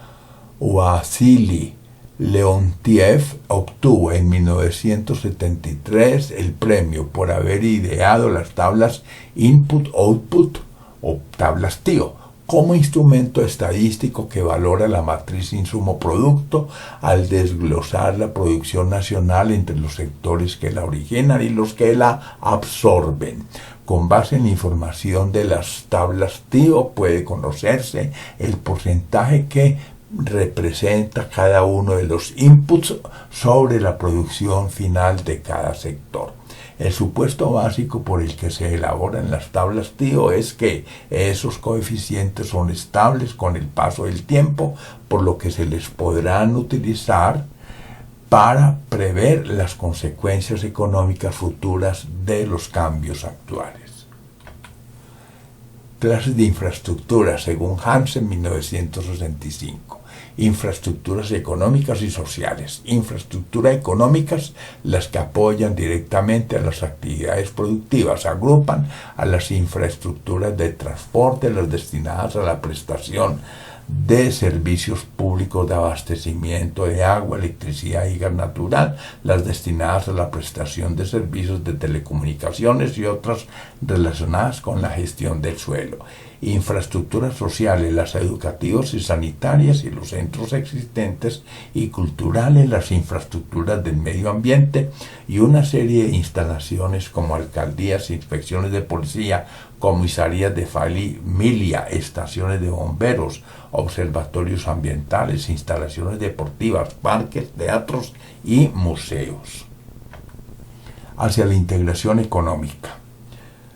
Wassily Leontiev obtuvo en 1973 el premio por haber ideado las tablas Input-Output o tablas TIO como instrumento estadístico que valora la matriz insumo-producto al desglosar la producción nacional entre los sectores que la originan y los que la absorben. Con base en la información de las tablas TIO puede conocerse el porcentaje que representa cada uno de los inputs sobre la producción final de cada sector. El supuesto básico por el que se elaboran las tablas TIO es que esos coeficientes son estables con el paso del tiempo, por lo que se les podrán utilizar para prever las consecuencias económicas futuras de los cambios actuales. Clases de infraestructura según Hansen 1965. Infraestructuras económicas y sociales. Infraestructuras económicas, las que apoyan directamente a las actividades productivas, agrupan a las infraestructuras de transporte, las destinadas a la prestación de servicios públicos de abastecimiento de agua, electricidad y gas natural, las destinadas a la prestación de servicios de telecomunicaciones y otras relacionadas con la gestión del suelo. Infraestructuras sociales, las educativas y sanitarias y los centros existentes, y culturales, las infraestructuras del medio ambiente y una serie de instalaciones como alcaldías, inspecciones de policía, comisarías de familia, estaciones de bomberos, observatorios ambientales, instalaciones deportivas, parques, teatros y museos. Hacia la integración económica.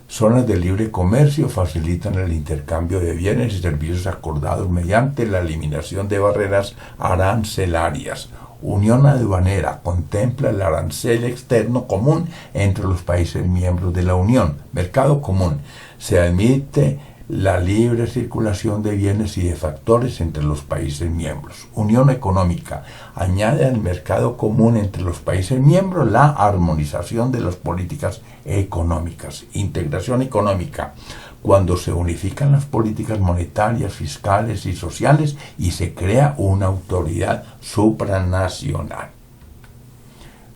Zonas de libre comercio facilitan el intercambio de bienes y servicios acordados mediante la eliminación de barreras arancelarias. Unión aduanera contempla el arancel externo común entre los países miembros de la Unión. Mercado común. Se admite la libre circulación de bienes y de factores entre los países miembros. Unión económica. Añade al mercado común entre los países miembros la armonización de las políticas económicas. Integración económica. Cuando se unifican las políticas monetarias, fiscales y sociales y se crea una autoridad supranacional.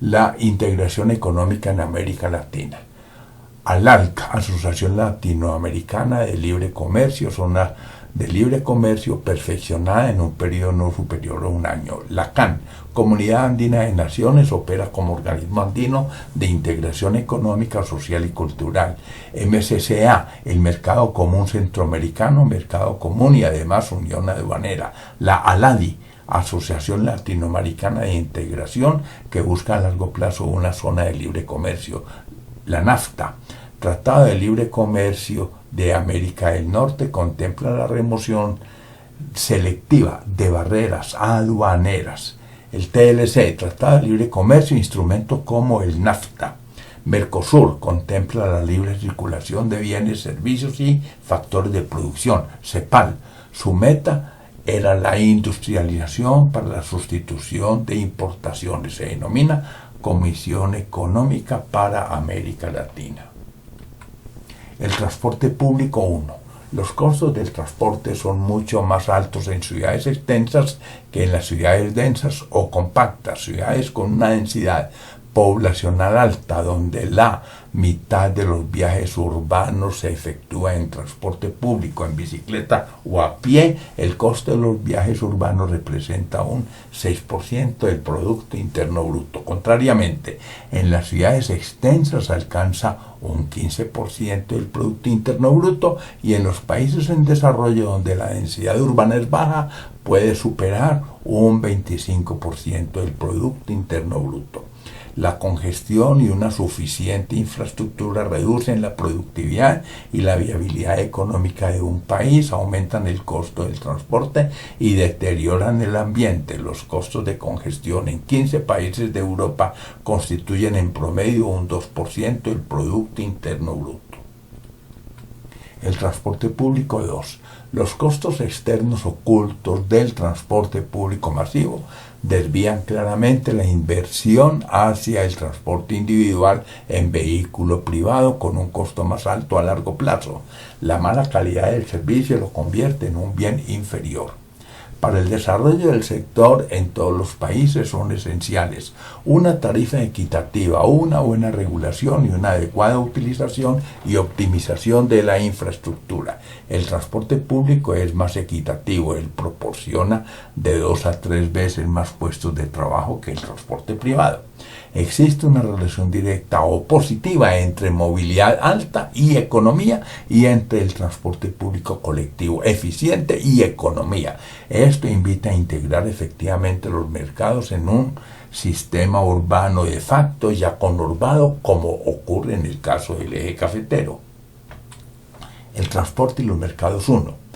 La integración económica en América Latina. ALALC, Asociación Latinoamericana de Libre Comercio, zona de libre comercio perfeccionada en un periodo no superior a un año. La CAN, Comunidad Andina de Naciones, opera como organismo andino de integración económica, social y cultural. MCCA, el Mercado Común Centroamericano, Mercado Común y además Unión Aduanera. La ALADI, Asociación Latinoamericana de Integración, que busca a largo plazo una zona de libre comercio. La NAFTA, Tratado de Libre Comercio de América del Norte, contempla la remoción selectiva de barreras aduaneras. El TLC, Tratado de Libre Comercio, instrumentos como el NAFTA. Mercosur contempla la libre circulación de bienes, servicios y factores de producción. CEPAL, su meta era la industrialización para la sustitución de importaciones. Se denomina Comisión Económica para América Latina. El transporte público 1. Los costos del transporte son mucho más altos en ciudades extensas que en las ciudades densas o compactas, ciudades con una densidad poblacional alta, donde la mitad de los viajes urbanos se efectúa en transporte público, en bicicleta o a pie. El costo de los viajes urbanos representa un 6% del Producto Interno Bruto. Contrariamente, en las ciudades extensas alcanza un 15% del Producto Interno Bruto, y en los países en desarrollo donde la densidad urbana es baja puede superar un 25% del Producto Interno Bruto. La congestión y una suficiente infraestructura reducen la productividad y la viabilidad económica de un país, aumentan el costo del transporte y deterioran el ambiente. Los costos de congestión en 15 países de Europa constituyen en promedio un 2% del Producto Interno Bruto. El transporte público 2. Los costos externos ocultos del transporte público masivo desvían claramente la inversión hacia el transporte individual en vehículo privado con un costo más alto a largo plazo. La mala calidad del servicio lo convierte en un bien inferior. Para el desarrollo del sector en todos los países son esenciales una tarifa equitativa, una buena regulación y una adecuada utilización y optimización de la infraestructura. El transporte público es más equitativo, él proporciona de 2 a 3 veces más puestos de trabajo que el transporte privado. Existe una relación directa o positiva entre movilidad alta y economía, y entre el transporte público colectivo eficiente y economía. Esto invita a integrar efectivamente los mercados en un sistema urbano de facto ya conurbado, como ocurre en el caso del eje cafetero. El transporte y los mercados 1.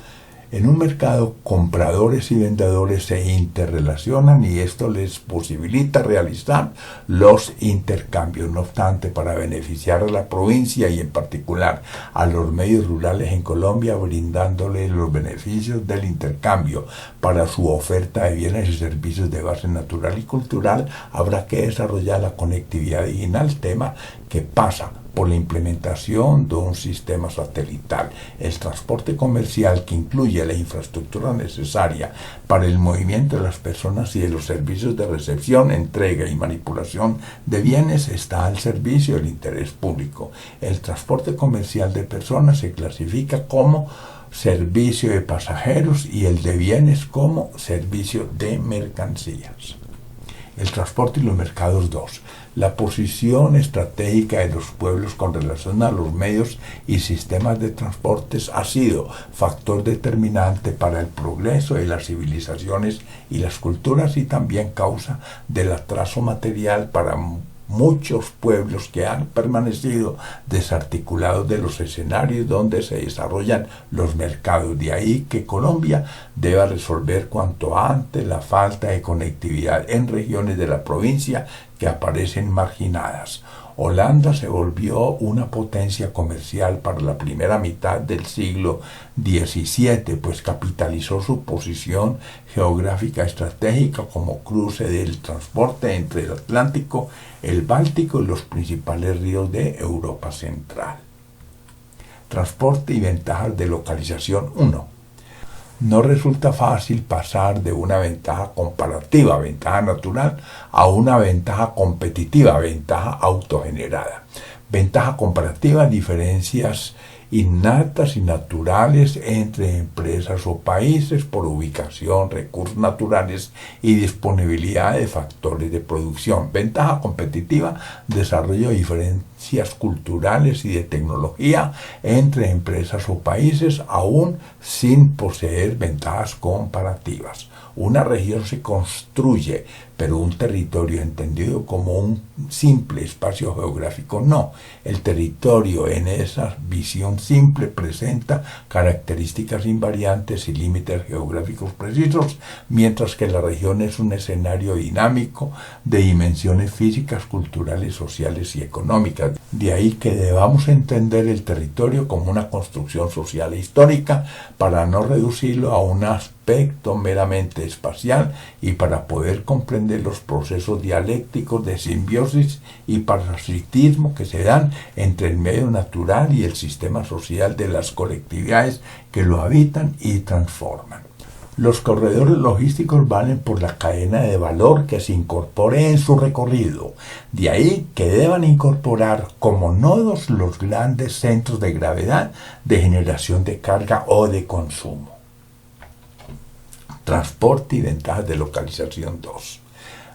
En un mercado, compradores y vendedores se interrelacionan y esto les posibilita realizar los intercambios. No obstante, para beneficiar a la provincia y en particular a los medios rurales en Colombia, brindándoles los beneficios del intercambio para su oferta de bienes y servicios de base natural y cultural, habrá que desarrollar la conectividad digital, tema que pasa por la implementación de un sistema satelital. El transporte comercial, que incluye la infraestructura necesaria para el movimiento de las personas y de los servicios de recepción, entrega y manipulación de bienes, está al servicio del interés público. El transporte comercial de personas se clasifica como servicio de pasajeros y el de bienes como servicio de mercancías. El transporte y los mercados 2. La posición estratégica de los pueblos con relación a los medios y sistemas de transportes ha sido factor determinante para el progreso de las civilizaciones y las culturas, y también causa del atraso material para muchos pueblos que han permanecido desarticulados de los escenarios donde se desarrollan los mercados. De ahí que Colombia deba resolver cuanto antes la falta de conectividad en regiones de la provincia que aparecen marginadas. Holanda se volvió una potencia comercial para la primera mitad del siglo XVII, pues capitalizó su posición geográfica estratégica como cruce del transporte entre el Atlántico, el Báltico y los principales ríos de Europa Central. Transporte y ventajas de localización 1. No resulta fácil pasar de una ventaja comparativa, ventaja natural, a una ventaja competitiva, ventaja autogenerada. Ventaja comparativa, diferencias innatas y naturales entre empresas o países por ubicación, recursos naturales y disponibilidad de factores de producción. Ventaja competitiva, desarrollo de diferencias culturales y de tecnología entre empresas o países, aún sin poseer ventajas comparativas. Una región se construye pero un territorio entendido como un simple espacio geográfico no. El territorio en esa visión simple presenta características invariantes y límites geográficos precisos, mientras que la región es un escenario dinámico de dimensiones físicas, culturales, sociales y económicas. De ahí que debamos entender el territorio como una construcción social e histórica para no reducirlo a un aspecto meramente espacial y para poder comprender los procesos dialécticos de simbiosis y parasitismo que se dan entre el medio natural y el sistema social de las colectividades que lo habitan y transforman. Los corredores logísticos valen por la cadena de valor que se incorpore en su recorrido. De ahí que deban incorporar como nodos los grandes centros de gravedad de generación de carga o de consumo. Transporte y ventajas de localización 2.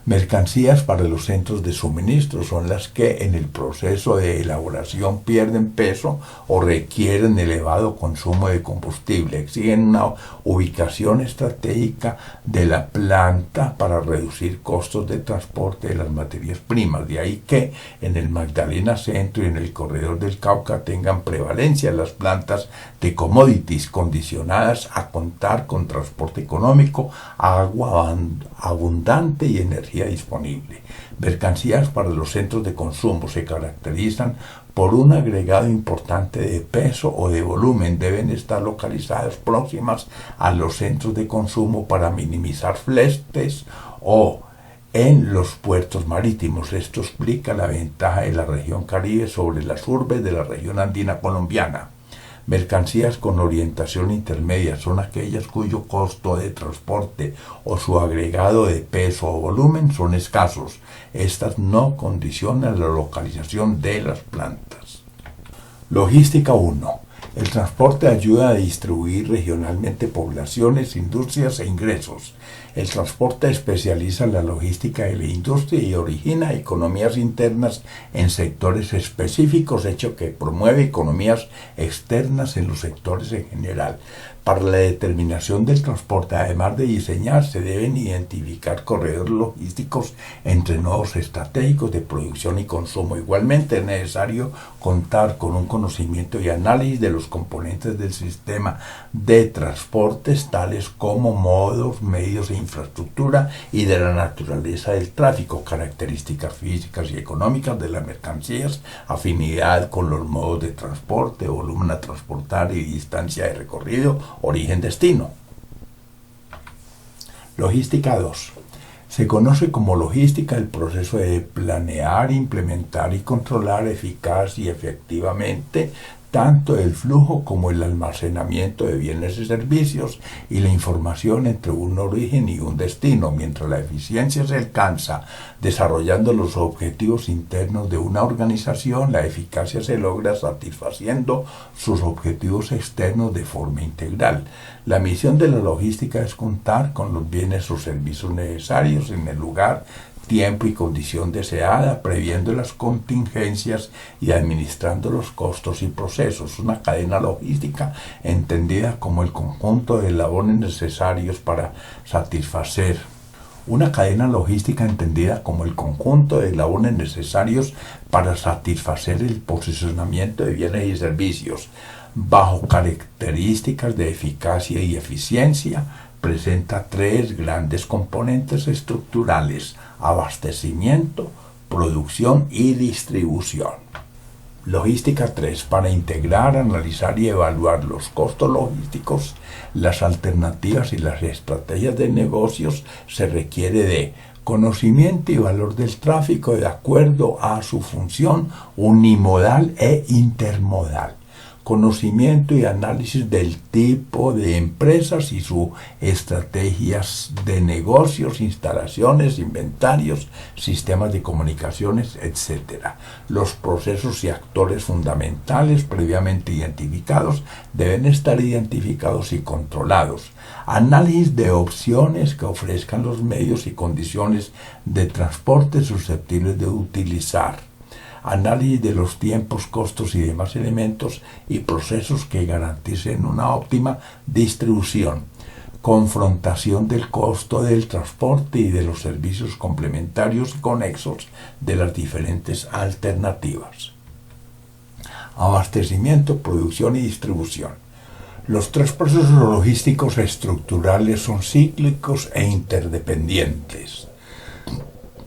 Mercancías para los centros de suministro son las que en el proceso de elaboración pierden peso o requieren elevado consumo de combustible. Exigen una ubicación estratégica de la planta para reducir costos de transporte de las materias primas. De ahí que en el Magdalena Centro y en el Corredor del Cauca tengan prevalencia las plantas de commodities condicionadas a contar con transporte económico, agua abundante y energía disponible. Mercancías para los centros de consumo se caracterizan por un agregado importante de peso o de volumen. Deben estar localizadas próximas a los centros de consumo para minimizar fletes o en los puertos marítimos. Esto explica la ventaja de la región Caribe sobre las urbes de la región andina colombiana. Mercancías con orientación intermedia son aquellas cuyo costo de transporte o su agregado de peso o volumen son escasos. Estas no condicionan la localización de las plantas. Logística 1. El transporte ayuda a distribuir regionalmente poblaciones, industrias e ingresos. El transporte especializa la logística de la industria y origina economías internas en sectores específicos, hecho que promueve economías externas en los sectores en general. Para la determinación del transporte, además de diseñar, se deben identificar corredores logísticos entre nodos estratégicos de producción y consumo. Igualmente es necesario contar con un conocimiento y análisis de los componentes del sistema de transportes, tales como modos, medios e infraestructura, y de la naturaleza del tráfico, características físicas y económicas de las mercancías, afinidad con los modos de transporte, volumen a transportar y distancia de recorrido, origen-destino. Logística 2. Se conoce como logística el proceso de planear, implementar y controlar eficaz y efectivamente tanto el flujo como el almacenamiento de bienes y servicios y la información entre un origen y un destino. Mientras la eficiencia se alcanza desarrollando los objetivos internos de una organización, la eficacia se logra satisfaciendo sus objetivos externos de forma integral. La misión de la logística es contar con los bienes o servicios necesarios en el lugar, tiempo y condición deseada, previendo las contingencias y administrando los costos y procesos. Una cadena logística entendida como el conjunto de eslabones necesarios para satisfacer. Una cadena logística entendida como el conjunto de eslabones necesarios para satisfacer el posicionamiento de bienes y servicios. Bajo características de eficacia y eficiencia, presenta tres grandes componentes estructurales: abastecimiento, producción y distribución. Logística 3. Para integrar, analizar y evaluar los costos logísticos, las alternativas y las estrategias de negocios, se requiere de conocimiento y valor del tráfico de acuerdo a su función unimodal e intermodal. Conocimiento y análisis del tipo de empresas y sus estrategias de negocios, instalaciones, inventarios, sistemas de comunicaciones, etc. Los procesos y actores fundamentales previamente identificados deben estar identificados y controlados. Análisis de opciones que ofrezcan los medios y condiciones de transporte susceptibles de utilizar. Análisis de los tiempos, costos y demás elementos y procesos que garanticen una óptima distribución. confrontación del costo del transporte y de los servicios complementarios y conexos de las diferentes alternativas. Abastecimiento, producción y distribución. Los tres procesos logísticos estructurales son cíclicos e interdependientes.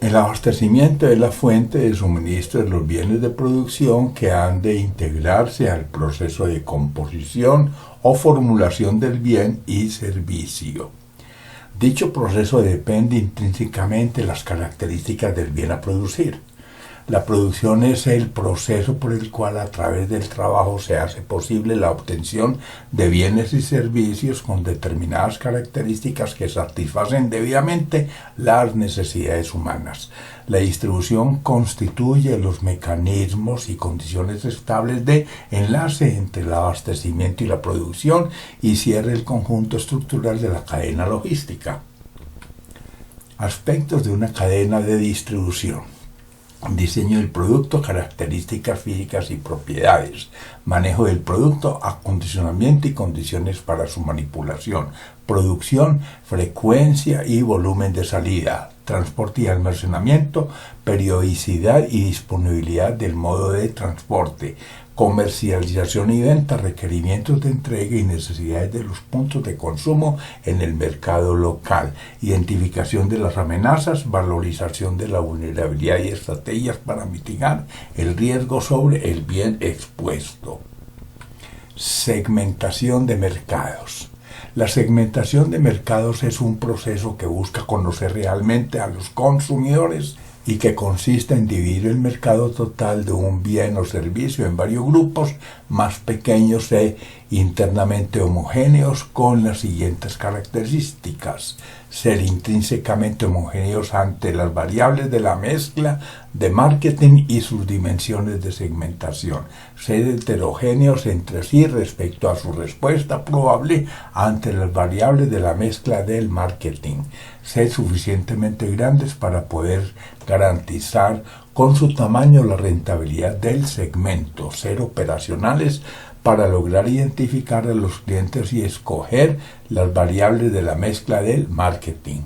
El abastecimiento es la fuente de suministro de los bienes de producción que han de integrarse al proceso de composición o formulación del bien y servicio. Dicho proceso depende intrínsecamente de las características del bien a producir. La producción es el proceso por el cual a través del trabajo se hace posible la obtención de bienes y servicios con determinadas características que satisfacen debidamente las necesidades humanas. La distribución constituye los mecanismos y condiciones estables de enlace entre el abastecimiento y la producción y cierra el conjunto estructural de la cadena logística. Aspectos de una cadena de distribución. Diseño del producto, características físicas y propiedades, manejo del producto, acondicionamiento y condiciones para su manipulación, producción, frecuencia y volumen de salida, transporte y almacenamiento, periodicidad y disponibilidad del modo de transporte, comercialización y venta, requerimientos de entrega y necesidades de los puntos de consumo en el mercado local, identificación de las amenazas, valorización de la vulnerabilidad y estrategias para mitigar el riesgo sobre el bien expuesto. Segmentación de mercados. La segmentación de mercados es un proceso que busca conocer realmente a los consumidores y que consiste en dividir el mercado total de un bien o servicio en varios grupos más pequeños e internamente homogéneos con las siguientes características: ser intrínsecamente homogéneos ante las variables de la mezcla de marketing y sus dimensiones de segmentación, ser heterogéneos entre sí respecto a su respuesta probable ante las variables de la mezcla del marketing, ser suficientemente grandes para poder garantizar con su tamaño la rentabilidad del segmento, ser operacionales para lograr identificar a los clientes y escoger las variables de la mezcla del marketing.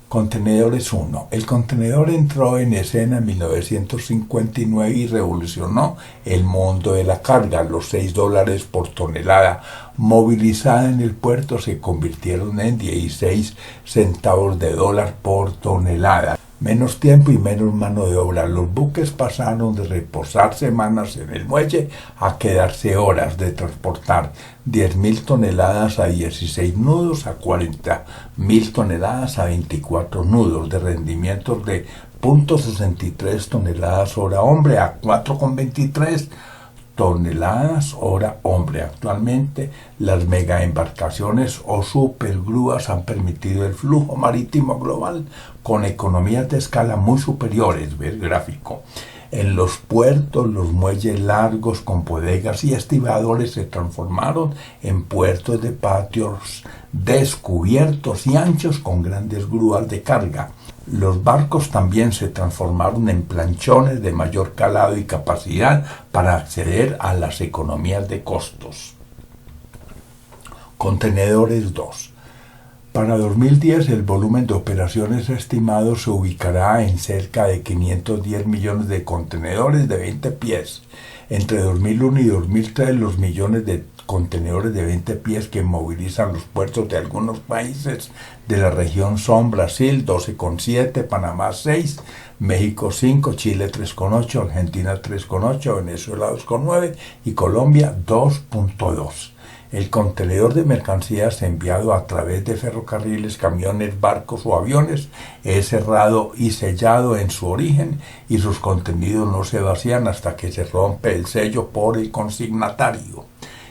Contenedores 1. El contenedor entró en escena en 1959 y revolucionó el mundo de la carga. Los $6 por tonelada movilizada en el puerto se convirtieron en 16 centavos de dólar por tonelada. Menos tiempo y menos mano de obra. Los buques pasaron de reposar semanas en el muelle a quedarse horas, de transportar 10.000 toneladas a 16 nudos, a 40.000 toneladas a 24 nudos, de rendimientos de 0.63 toneladas hora hombre a 4,23 toneladas hora hombre. Actualmente las megaembarcaciones o supergrúas han permitido el flujo marítimo global con economías de escala muy superiores. Ver gráfico. En los puertos, los muelles largos con bodegas y estibadores se transformaron en puertos de patios descubiertos y anchos con grandes grúas de carga. Los barcos también se transformaron en planchones de mayor calado y capacidad para acceder a las economías de costos. Contenedores 2. Para 2010 el volumen de operaciones estimado se ubicará en cerca de 510 millones de contenedores de 20 pies. Entre 2001 y 2003 los millones de contenedores de 20 pies que movilizan los puertos de algunos países de la región son Brasil 12,7, Panamá 6, México 5, Chile 3,8, Argentina 3,8, Venezuela 2,9 y Colombia 2,2. El contenedor de mercancías enviado a través de ferrocarriles, camiones, barcos o aviones es cerrado y sellado en su origen y sus contenidos no se vacían hasta que se rompe el sello por el consignatario.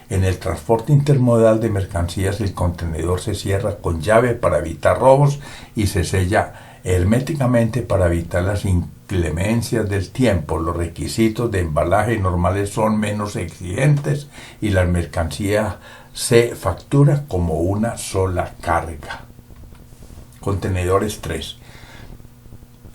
En el transporte intermodal de mercancías el contenedor se cierra con llave para evitar robos y se sella herméticamente para evitar las inclemencias del tiempo. Los requisitos de embalaje normales son menos exigentes y la mercancía se factura como una sola carga. Contenedores 3.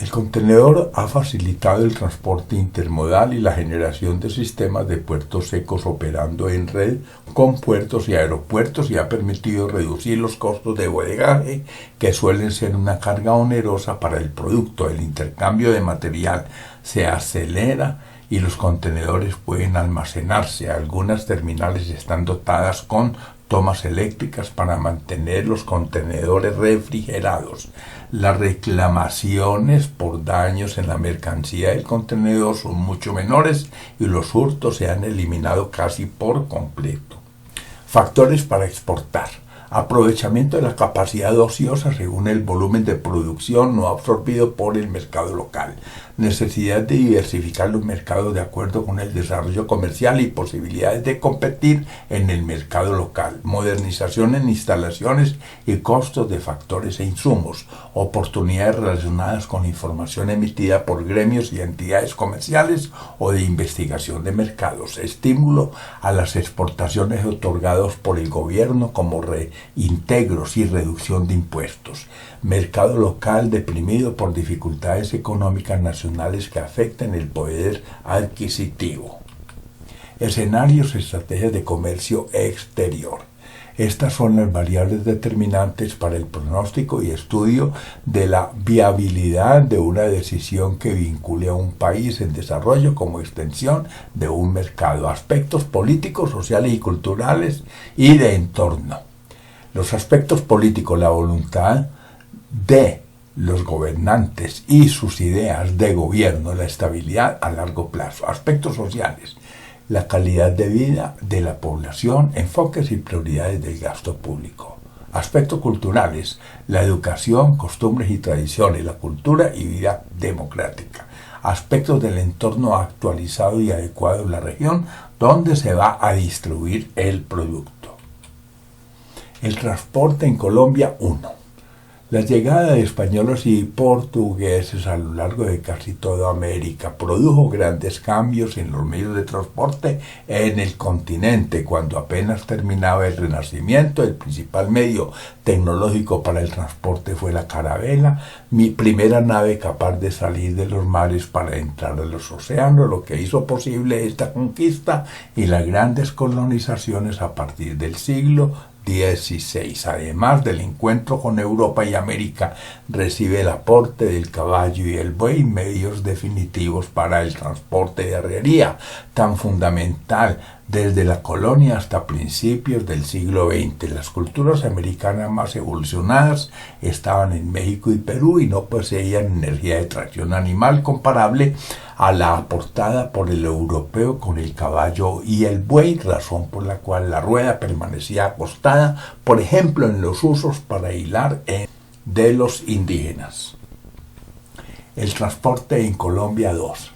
El contenedor ha facilitado el transporte intermodal y la generación de sistemas de puertos secos operando en red con puertos y aeropuertos y ha permitido reducir los costos de bodegaje que suelen ser una carga onerosa para el producto. El intercambio de material se acelera y los contenedores pueden almacenarse. Algunas terminales están dotadas con tomas eléctricas para mantener los contenedores refrigerados. Las reclamaciones por daños en la mercancía del contenedor son mucho menores y los hurtos se han eliminado casi por completo. Factores para exportar. Aprovechamiento de la capacidad ociosa según el volumen de producción no absorbido por el mercado local. Necesidad de diversificar los mercados de acuerdo con el desarrollo comercial y posibilidades de competir en el mercado local. Modernización en instalaciones y costos de factores e insumos. Oportunidades relacionadas con información emitida por gremios y entidades comerciales o de investigación de mercados. Estímulo a las exportaciones otorgados por el gobierno como reintegros y reducción de impuestos. Mercado local deprimido por dificultades económicas nacionales que afectan el poder adquisitivo. Escenarios y estrategias de comercio exterior. Estas son las variables determinantes para el pronóstico y estudio de la viabilidad de una decisión que vincule a un país en desarrollo como extensión de un mercado. Aspectos políticos, sociales y culturales y de entorno. Los aspectos políticos, la voluntad de los gobernantes y sus ideas de gobierno, la estabilidad a largo plazo. Aspectos sociales, la calidad de vida de la población, enfoques y prioridades del gasto público. Aspectos culturales, la educación, costumbres y tradiciones, la cultura y vida democrática. Aspectos del entorno actualizado y adecuado en la región donde se va a distribuir el producto. El transporte en Colombia 1. La llegada de españoles y portugueses a lo largo de casi toda América produjo grandes cambios en los medios de transporte en el continente. Cuando apenas terminaba el Renacimiento, el principal medio tecnológico para el transporte fue la carabela, mi primera nave capaz de salir de los mares para entrar a los océanos, lo que hizo posible esta conquista y las grandes colonizaciones a partir del siglo XVI. Además del encuentro con Europa y América, recibe el aporte del caballo y el buey, medios definitivos para el transporte de arriería, tan fundamental desde la colonia hasta principios del siglo XX. Las culturas americanas más evolucionadas estaban en México y Perú y no poseían energía de tracción animal comparable a la aportada por el europeo con el caballo y el buey, razón por la cual la rueda permanecía acostada, por ejemplo, en los usos para hilar de los indígenas. El transporte en Colombia 2.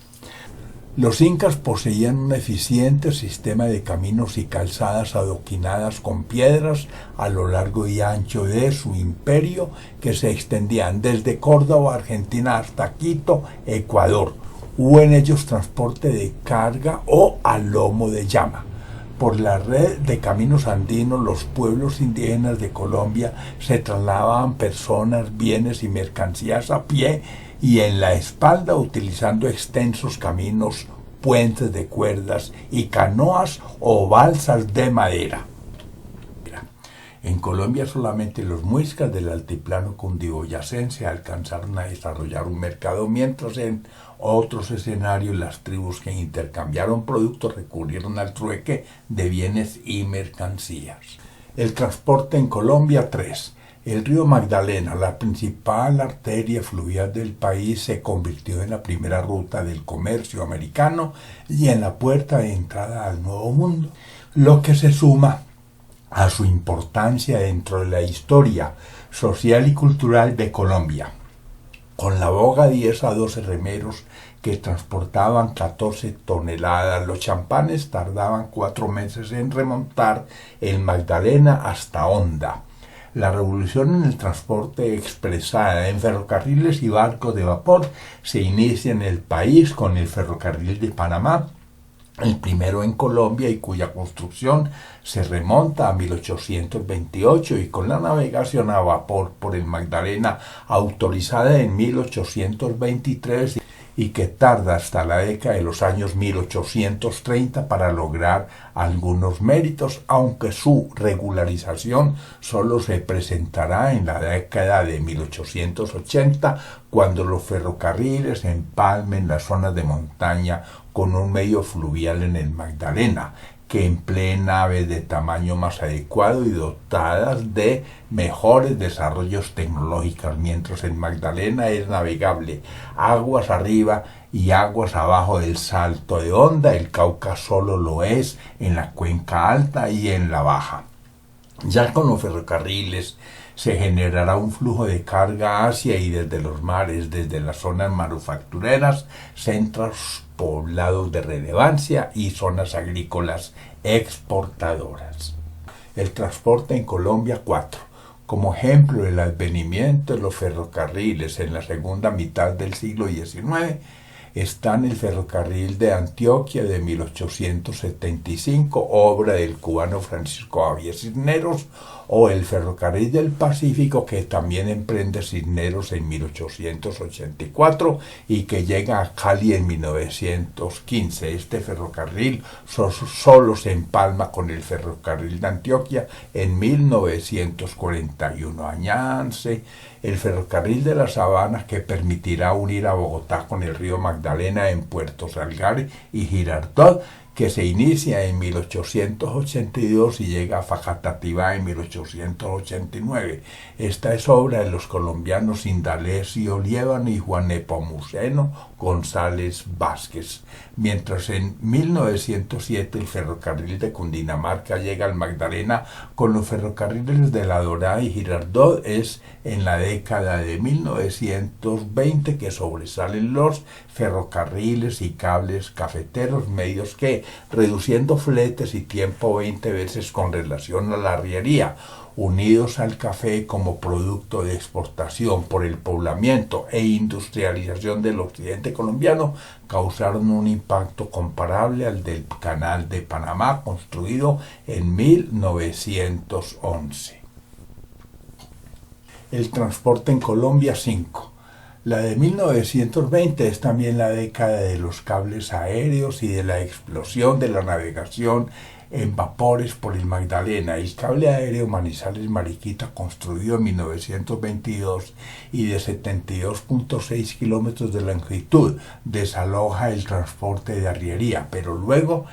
Los incas poseían un eficiente sistema de caminos y calzadas adoquinadas con piedras a lo largo y ancho de su imperio, que se extendían desde Córdoba, Argentina, hasta Quito, Ecuador. Hubo en ellos transporte de carga o a lomo de llama. Por la red de caminos andinos, los pueblos indígenas de Colombia se trasladaban personas, bienes y mercancías a pie y en la espalda, utilizando extensos caminos, puentes de cuerdas y canoas o balsas de madera. En Colombia solamente los muiscas del altiplano cundiboyacense alcanzaron a desarrollar un mercado, mientras en otros escenarios las tribus que intercambiaron productos recurrieron al trueque de bienes y mercancías. El transporte en Colombia 3. El río Magdalena, la principal arteria fluvial del país, se convirtió en la primera ruta del comercio americano y en la puerta de entrada al Nuevo Mundo, lo que se suma a su importancia dentro de la historia social y cultural de Colombia. Con la boga 10 a 12 remeros que transportaban 14 toneladas, los champanes tardaban 4 meses en remontar el Magdalena hasta Honda. La revolución en el transporte expresada en ferrocarriles y barcos de vapor se inicia en el país con el ferrocarril de Panamá el primero en Colombia y cuya construcción se remonta a 1828 y con la navegación a vapor por el Magdalena autorizada en 1823 y que tarda hasta la década de los años 1830 para lograr algunos méritos, aunque su regularización solo se presentará en la década de 1880, cuando los ferrocarriles empalmen las zonas de montaña con un medio fluvial en el Magdalena, que empleen naves de tamaño más adecuado y dotadas de mejores desarrollos tecnológicos, mientras el Magdalena es navegable aguas arriba y aguas abajo del Salto de Honda. El Cauca solo lo es en la cuenca alta y en la baja. Ya con los ferrocarriles se generará un flujo de carga hacia y desde los mares, desde las zonas manufactureras, centros poblados de relevancia y zonas agrícolas exportadoras. El transporte en Colombia 4. Como ejemplo del advenimiento de los ferrocarriles en la segunda mitad del siglo XIX, están el ferrocarril de Antioquia de 1875, obra del cubano Francisco Javier Cisneros, o el ferrocarril del Pacífico, que también emprende Cisneros en 1884 y que llega a Cali en 1915. Este ferrocarril solo se empalma con el ferrocarril de Antioquia en 1941. Añádanse el ferrocarril de la Sabana, que permitirá unir a Bogotá con el río Magdalena en Puerto Salgar y Girardot, que se inicia en 1882 y llega a Facatativá en 1889. Esta es obra de los colombianos Indalecio Liévano y Juan Nepomuceno González Vázquez. Mientras en 1907 el ferrocarril de Cundinamarca llega al Magdalena con los ferrocarriles de La Dorada y Girardot, es en la década de 1920 que sobresalen los ferrocarriles y cables cafeteros, medios que, reduciendo fletes y tiempo 20 veces con relación a la arriería, unidos al café como producto de exportación por el poblamiento e industrialización del occidente colombiano, causaron un impacto comparable al del Canal de Panamá, construido en 1911. El transporte en Colombia 5. La de 1920 es también la década de los cables aéreos y de la explosión de la navegación en vapores por el Magdalena. El cable aéreo Manizales-Mariquita, construido en 1922 y de 72.6 kilómetros de longitud, desaloja el transporte de arriería, pero luego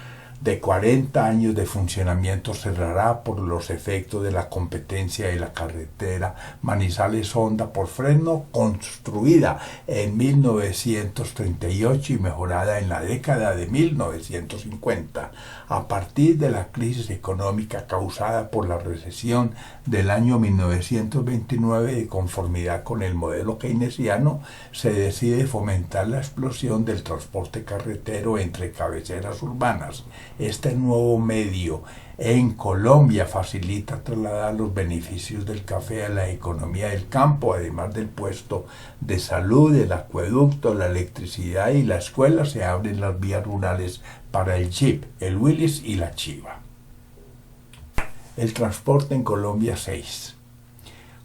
de 40 años de funcionamiento cerrará por los efectos de la competencia de la carretera Manizales-Honda por freno, construida en 1938 y mejorada en la década de 1950. A partir de la crisis económica causada por la recesión del año 1929, de conformidad con el modelo keynesiano, se decide fomentar la explosión del transporte carretero entre cabeceras urbanas. Este nuevo medio en Colombia facilita trasladar los beneficios del café a la economía del campo, además del puesto de salud, el acueducto, la electricidad y la escuela. Se abren las vías rurales para el Jeep, el Willys y la Chiva. El transporte en Colombia 6.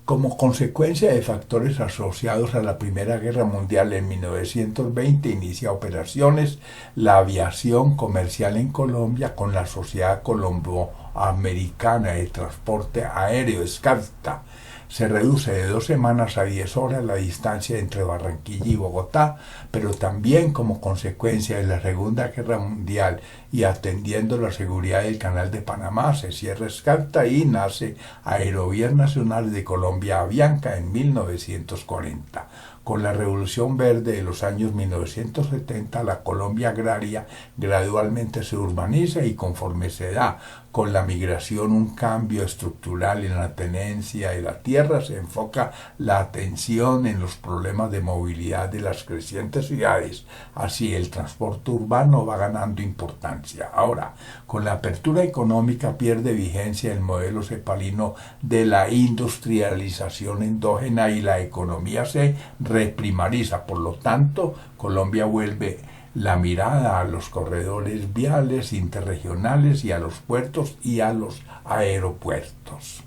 Como consecuencia de factores asociados a la Primera Guerra Mundial, en 1920 inicia operaciones la aviación comercial en Colombia con la Sociedad Colombo-Americana de Transporte Aéreo, SCAFTA. Se reduce de 2 semanas a 10 horas la distancia entre Barranquilla y Bogotá, pero también como consecuencia de la Segunda Guerra Mundial y atendiendo la seguridad del Canal de Panamá, se cierra SCAFTA y nace Aerovías Nacionales de Colombia, Avianca, en 1940. Con la Revolución Verde de los años 1970, la Colombia agraria gradualmente se urbaniza y, conforme se da con la migración un cambio estructural en la tenencia de la tierra, se enfoca la atención en los problemas de movilidad de las crecientes ciudades. Así, el transporte urbano va ganando importancia. Ahora, con la apertura económica pierde vigencia el modelo cepalino de la industrialización endógena y la economía se reprimariza. Por lo tanto, Colombia vuelve la mirada a los corredores viales interregionales y a los puertos y a los aeropuertos.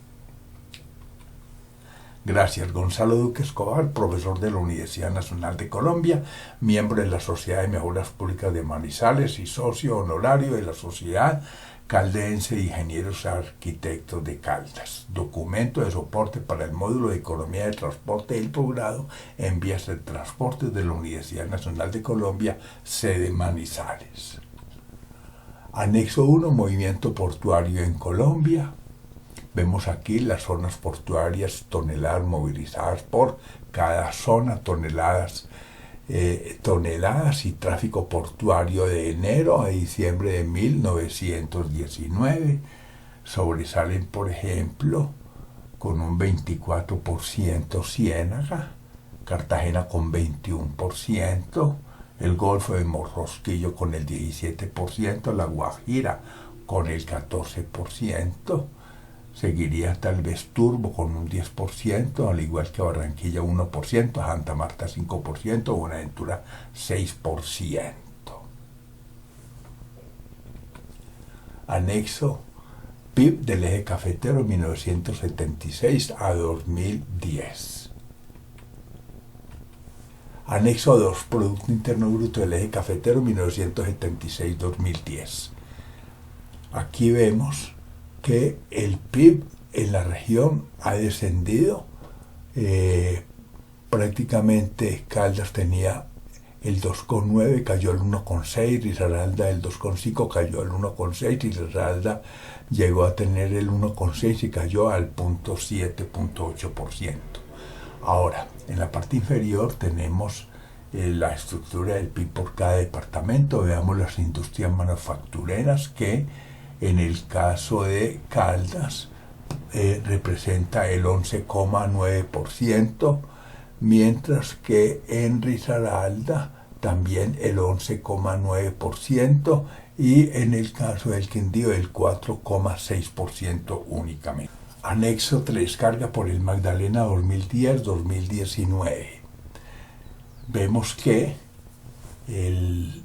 Gracias. Gonzalo Duque Escobar, profesor de la Universidad Nacional de Colombia, miembro de la Sociedad de Mejoras Públicas de Manizales y socio honorario de la Sociedad Caldense de Ingenieros Arquitectos de Caldas. Documento de soporte para el módulo de Economía de Transporte del posgrado en Vías de Transporte de la Universidad Nacional de Colombia, sede Manizales. Anexo 1, Movimiento Portuario en Colombia. Vemos aquí las zonas portuarias, toneladas movilizadas por cada zona, toneladas y tráfico portuario de enero a diciembre de 1919. Sobresalen, por ejemplo, con un 24% Ciénaga, Cartagena con 21%, el Golfo de Morrosquillo con el 17%, La Guajira con el 14%, seguiría tal vez Turbo con un 10%, al igual que Barranquilla 1%, Santa Marta 5%, Buenaventura 6%. Anexo PIB del eje cafetero 1976 a 2010. Anexo 2, Producto Interno Bruto del eje cafetero 1976-2010. Aquí vemos que el PIB en la región ha descendido. Prácticamente Caldas tenía el 2,9, cayó al 1,6, Risaralda el 2,5 cayó al 1,6 y Risaralda llegó a tener el 1,6 y cayó al 0,7, 0,8%. Ahora, en la parte inferior tenemos la estructura del PIB por cada departamento. Veamos las industrias manufactureras que en el caso de Caldas representa el 11,9%, mientras que en Risaralda también el 11,9% y en el caso del Quindío el 4,6% únicamente. Anexo 3, carga por el Magdalena 2010-2019. Vemos que el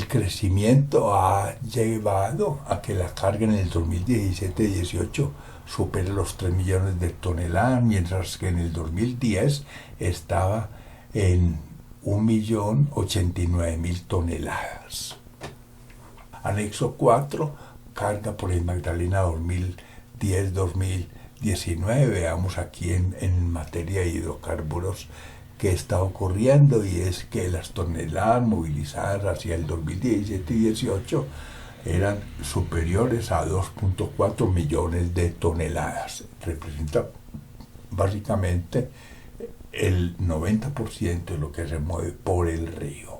crecimiento ha llevado a que la carga en el 2017-18 supere los 3 millones de toneladas, mientras que en el 2010 estaba en 1.089.000 toneladas. Anexo 4, carga por el Magdalena 2010-2019. Veamos aquí en materia de hidrocarburos que está ocurriendo, y es que las toneladas movilizadas hacia el 2017 y 18 eran superiores a 2,4 millones de toneladas. Representa básicamente el 90% de lo que se mueve por el río.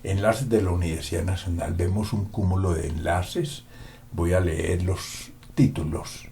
Enlaces de la Universidad Nacional. Vemos un cúmulo de enlaces. Voy a leer los títulos.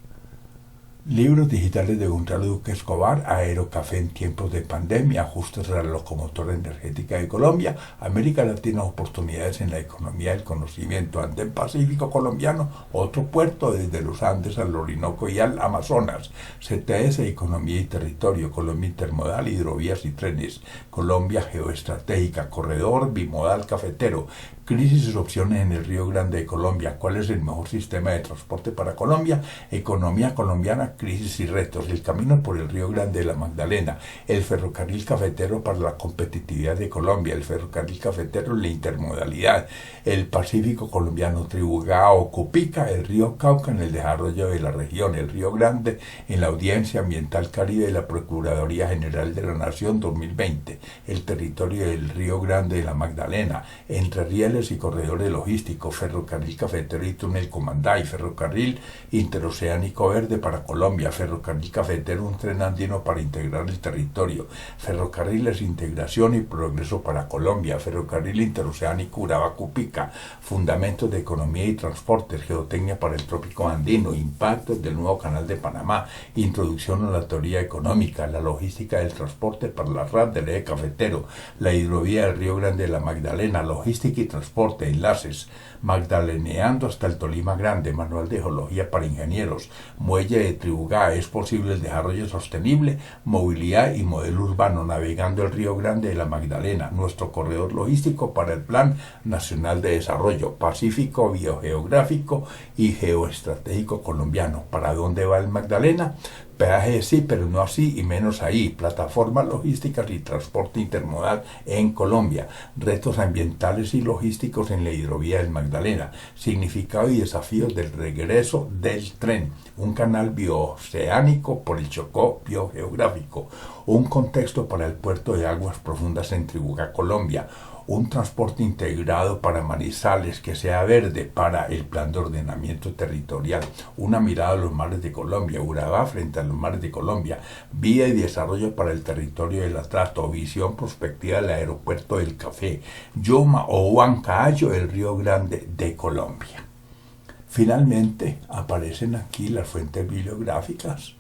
Libros digitales de Gonzalo Duque Escobar, Aerocafé en tiempos de pandemia, ajustes a la locomotora energética de Colombia, América Latina, oportunidades en la economía del conocimiento, Andén Pacífico colombiano, otro puerto desde los Andes al Orinoco y al Amazonas, CTS, Economía y Territorio, Colombia Intermodal, Hidrovías y Trenes, Colombia Geoestratégica, Corredor Bimodal Cafetero, Crisis y opciones en el Río Grande de Colombia. ¿Cuál es el mejor sistema de transporte para Colombia? Economía colombiana, crisis y retos. El camino por el Río Grande de la Magdalena. El ferrocarril cafetero para la competitividad de Colombia. El ferrocarril cafetero en la intermodalidad. El Pacífico colombiano, Tribugao, Cupica, el río Cauca en el desarrollo de la región. El Río Grande en la Audiencia Ambiental Caribe de la Procuraduría General de la Nación 2020. El territorio del Río Grande de la Magdalena. Entre rieles y corredores logísticos, ferrocarril cafetero y túnel Comanday, ferrocarril interoceánico verde para Colombia, ferrocarril cafetero, un tren andino para integrar el territorio, ferrocarriles, integración y progreso para Colombia, ferrocarril interoceánico Urabá-Cupica, fundamentos de economía y transportes, geotecnia para el trópico andino, impactos del nuevo canal de Panamá, introducción a la teoría económica, la logística del transporte para la RAD del eje cafetero, la hidrovía del Río Grande de la Magdalena, logística y transporte transporte, enlaces, Magdaleneando hasta el Tolima Grande, manual de geología para ingenieros, muelle de Tribugá, es posible el desarrollo sostenible, movilidad y modelo urbano, navegando el Río Grande de la Magdalena, nuestro corredor logístico para el Plan Nacional de Desarrollo, Pacífico, biogeográfico y geoestratégico colombiano. ¿Para dónde va el Magdalena? Peaje sí, pero no así y menos ahí. Plataformas logísticas y transporte intermodal en Colombia. Retos ambientales y logísticos en la hidrovía del Magdalena. Significado y desafíos del regreso del tren. Un canal bioceánico por el Chocó biogeográfico. Un contexto para el puerto de aguas profundas en Tribugá, Colombia. Un transporte integrado para Manizales que sea verde para el plan de ordenamiento territorial, una mirada a los mares de Colombia, Urabá frente a los mares de Colombia, vía y desarrollo para el territorio del Atrato, visión prospectiva del aeropuerto del Café, Yoma o Huancayo, el Río Grande de Colombia. Finalmente aparecen aquí las fuentes bibliográficas.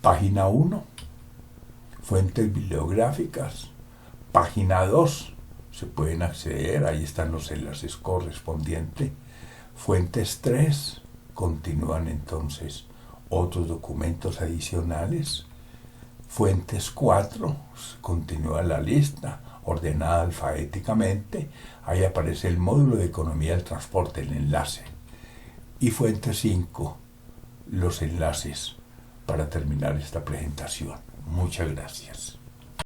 Página 1, fuentes bibliográficas. Página 2, se pueden acceder, ahí están los enlaces correspondientes. Fuentes 3, continúan entonces otros documentos adicionales. Fuentes 4, continúa la lista, ordenada alfabéticamente. Ahí aparece el módulo de economía del transporte, el enlace. Y fuente 5, los enlaces para terminar esta presentación. Muchas gracias.